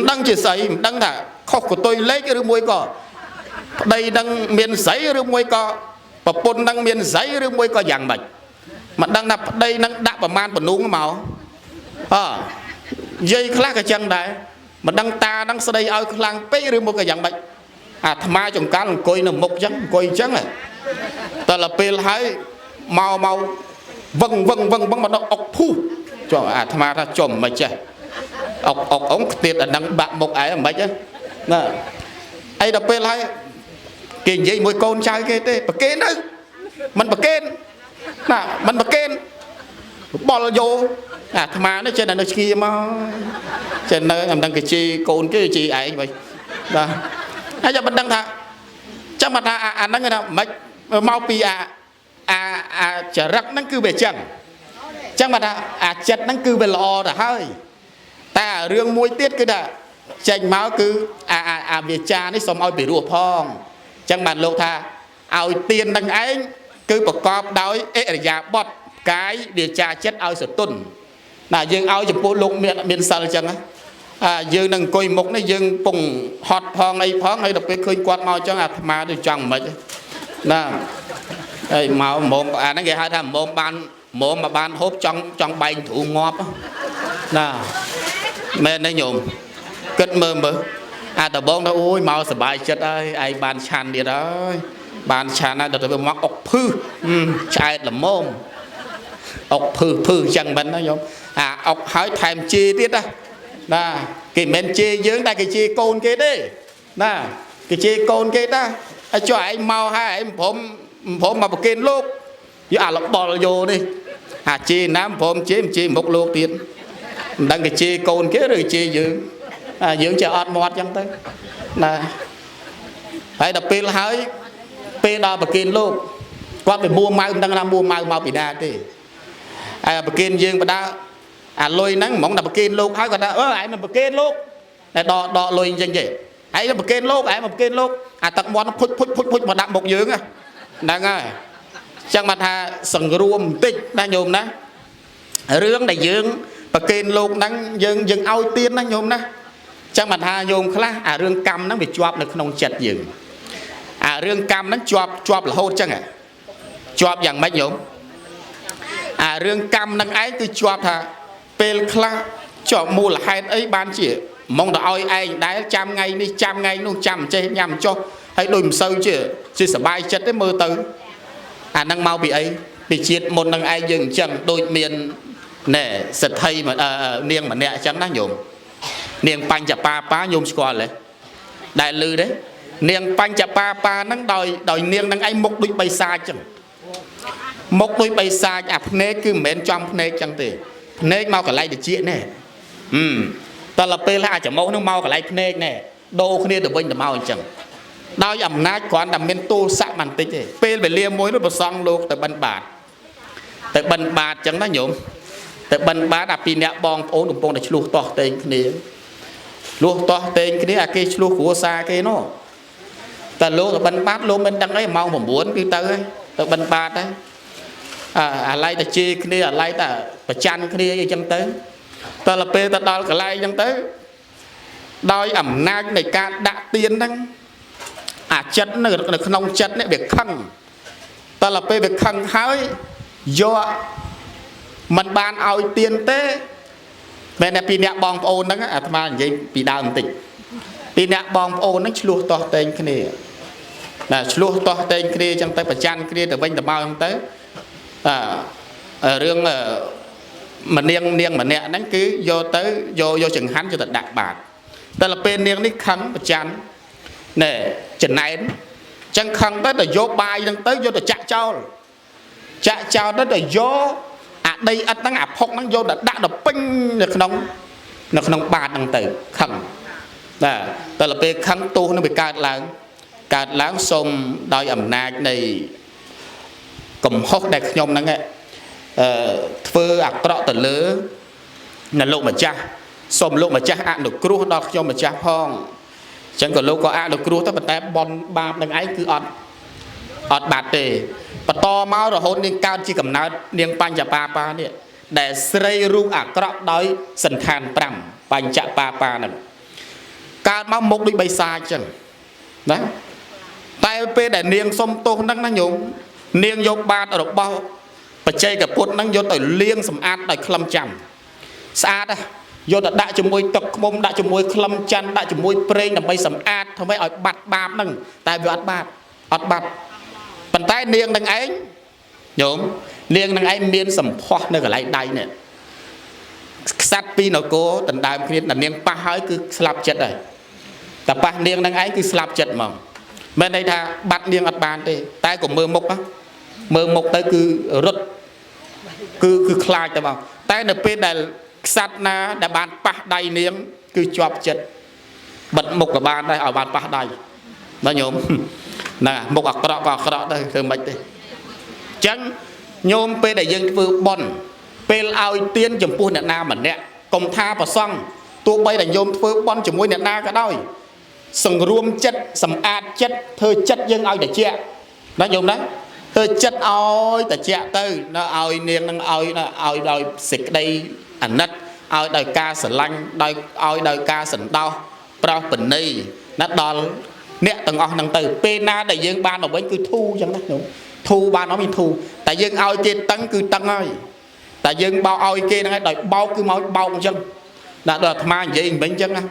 đang chỉ sấy đang là khóc của tôi lấy cái môi cỏ đây đang miền sấy cái môi cỏ và pôn đang miền sấy cái môi cỏ dạng bạch mà đang nạp đây đang đạp vào man và nung màu dây khác cái chân đấy mà đang ta đang sau đây ao khlang pé cái môi cỏ dạng bạch tham ma trong cá làm coi nó mộc trắng coi trắng này ta là pel hái màu vâng mà nó ọc phu cho tham ma ra chồm mà chơi ọc ống tiệt là đang bạc một ấy là mấy chứ nè ai đập pel hái kì dây môi con trai kia thế bạc kén đấy mình bạc kén nè mình bạc kén bỏ vô tham ma nó trên là nó kia mà trên nơi làm đang cái chi con cái chi ấy vậy đó hay là mình đang thà chắc mà thà đang cái nào mấy mau pi chả rắc năng cứ về chẳng chắc mà thà chặt năng cứ về lò đã hơi ta riêng môi tiết cái đã chành máu cứ về cha đấy xong ao bị rùa phong chẳng bàn lâu thà ao tiền đằng ấy cứ bọc cọp đói ế giả bọt cái về cha chết ao sửa tuần là dương ao chụp bộ lục miền sờ chẳng á dương đừng coi mục này dương bùng hot phong này đọc cái khơi quạt màu cho mà được chẳng mà nè màu mồm nó nghe hai thằng mồm mà ban hốp trong bay thủ ngọt nè mẹ nó nhổm cất mơ tờ bông đó ôi màu sờ bài chết ơi ai bàn chăn đi đó bàn chăn này được mắc ốc phư chai là mồm ốc phư chẳng bánh đó nhổm ốc hỏi thèm chi tiết á nè cái men chê dưỡng đây cái chê côn kia đi nè cái chê côn kia ta cho anh mau hai em phom mà một kênh lúc chứ là bỏ vô đi chê nám phom chê một lô tiền đang cái chê côn kia rồi chê dưỡng cho ọt mọt chẳng tới nè phải đập pê hái pê đo một kênh lúc qua phải mua mau đang làm mua mau bị đa đi một kênh dưỡng và đa lôi nắng mỏng đập kênh lúc hái còn đã ai mà kênh lúc này đo lôi chân gì ấy là một kênh lúc tật món nó phút mà đập một dưỡng đang ơi chẳng mặt sừng ruộng tích đang nhôm đó rướng này dưỡng và kênh lúc đang dừng ao tiên đang nhôm đó chẳng mặt nhôm khá rương cam nó bị chọp được nông chật dưỡng rương cam nó chọp là hốt chẳng chọp dạng mấy nhôm rương cam năng ấy cứ chọp pel khla cho mua là hai ấy ban chỉ mong là oi anh đái trăm ngày luôn trăm chơi nhằm cho hãy đùm sâu chứ sợ bay chất đấy mơ tới năng mau bị ấy bị chết một năng ai dừng chẳng đôi miền nè sật thay mà niềng mà nè chẳng đã nhổm niềng panh chả pa nhôm squat đấy đại lư đấy niềng panh chả pa năng đòi niềng năng anh mốc đôi bay xa chẳng mốc đôi bay xa nè cứ mến trong nè chẳng thể nè mau cả lại được chuyện nè ta là pê la chả mẫu nó mau cả lại nè nè đô kia được bên được mau chẳng đau ẩm nát quán đầm men tu sạ màn tích ấy pê về lia muối nó bật xong luôn tại bần bạt chẳng nó nhổm tại bần bạt đạp pin nẹt bong ố đụng bong để luộc to tên cái này cái luộc của xa cái nó ta luộc bần bát luôn bên đằng ấy mau mà muốn cái tới tại bần bạt đấy lại ta chê cái này lại ta chăn cái này chẳng tới ta là pê ta đo cả lại chẳng tới đôi ẩm nát này ca đã tiên đăng chất nó không chất này việc khăng ta là về việc khăng hái do mình ban ao tiền tế về này pin nhạc bong ôn đó mà vậy bị đau một tịnh pin nhạc bong ôn nó chluột to tên cái này là chluột to tên cái này trong tay phải chăn cái này từ bên từ bao tới riêng mà niêng mà nè đánh cứ vô tới vô chừng hắn cho thật đặc bạc ta là bên niêng ní khăn và chăn nè chừng này chẳng khăn tới là vô bài đang tới vô là chạ trao đó là vô đây anh đang áp hốc đang vô đã được pin được nông ba đang từ khăn là ta là bên khăn tu nó bị cạt láng xôm đòi ẩm nạc này cùng hốc đẹp nhom năng ấy phơi ạc trọ từ lứa là lộ mà cha xôm lộ mà cha ăn được cua đọt cho mà cha phong chẳng còn lúc có ăn được cua tới bật tay bon ba đang ấy cứ ọt bạt tề và to máu rồi hôn nên cao chỉ cầm nói niềng pan chả pa nè để xây rung ạc trọ đói sần than pram pan chả pa nè cao máu mốc đi bay xa chân đấy tay pe để niềng xôm tô năng nhúng niềng vô ba ở độc bao và chơi cả bột năng vô tới liêng sầm ăn đại khăm chằm xa đó vô đã đại cho môi tập mông đại cho môi khăm chăn đại cho môi prey là bay sầm ăn thôi mấy ở bạt ba năng tại vì ọt bạt bàn tay niêng đang ấy nhổm niêng đang ấy miên sầm khoa nơi cả lại đây nè sát pi nó cố tận đại kia là niêng pa hơi cứ slap chết rồi tập pa niêng đang ấy cứ slap chết mà bên đây tha bắt niêng ọt bàn đi tay của mơ mốc á mơ mốc tới cứ khai cho vào tay nó bên đây sát na đã bàn pa đầy niêng cứ chọp chết bật mục của bàn đây ở bàn pa đầy nó nhổm nè một ạc rõ đây thưa mấy đây chẳng nhôm pe để dân vừa bon pe ao tiên chấm pu nè na mình nè công tha và xong tụ bay là nhôm vừa bon chấm môi nè na cả đôi sừng ruom chất sầm ạt chất thơ chất dân ao để che nó nhôm đấy thơ chất ao để che tư nó ao niên nó ao đòi xịt đây ảnh nát ao đòi ca sờ lanh đòi ao đòi ca sần đau pro bình ni nó đòn nè từng ngọn năng từ pena để dương ban ở bên cứ thu chẳng đấy thu ban nó mình thu tại dương ao trên tăng cứ tăng ơi tại dương bao ao kia nó đòi bao cứ máu bao chân đã đợt mà vậy bên chân á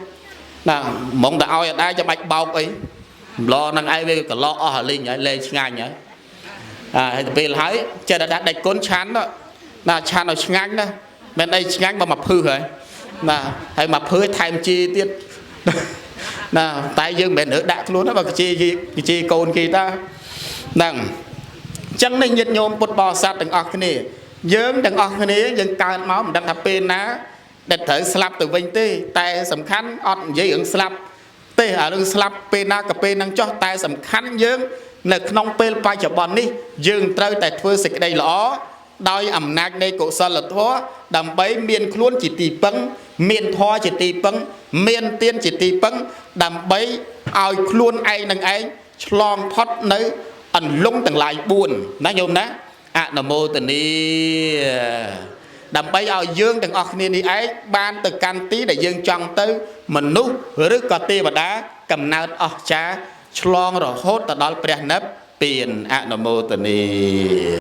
là mong đã ao ở đây cho bạch bao ấy lo năng ai về cả lo ở lên nhảy lên ngay nhảy về hái chờ đã đặt côn chán đó là chán ở ngang đó bên đây ngang mà mập hư rồi mà hay mập hư thay chi tiết nè tại dương mẹ nữ đạt luôn đó mà chi côn kia ta nằng chẳng nên nhiệt nhôm bột bò sát từng ọc này dương từng ọc này dương cao máu mình đang thắp pin ná để thử slap từ vinh tê tay sầm khăn ọt dây ứng slap tê ở đường slap pin ná cà pin năng cho tay sầm khăn dương nè nông pin bay chở bòn đi dương trơi tại phơi xịt đây lõ đôi ẩm nạc đây cổ sơ là thua đầm bấy miền luôn chỉ tì băng miền thoa chỉ tì băng miền tiên chỉ tì băng đầm bấy ao luôn ai nâng ấy long thoát nơi ẩn lung từng lại buồn nói nhôm đó nằm mô tình đi đầm bấy ao dương từng ọc đi ấy ban từ can tí để dương trong tới mình nút rước cà tê và đá cầm nào cha long rồi hốt từ đó bè nấp tiền nằm mô tình đi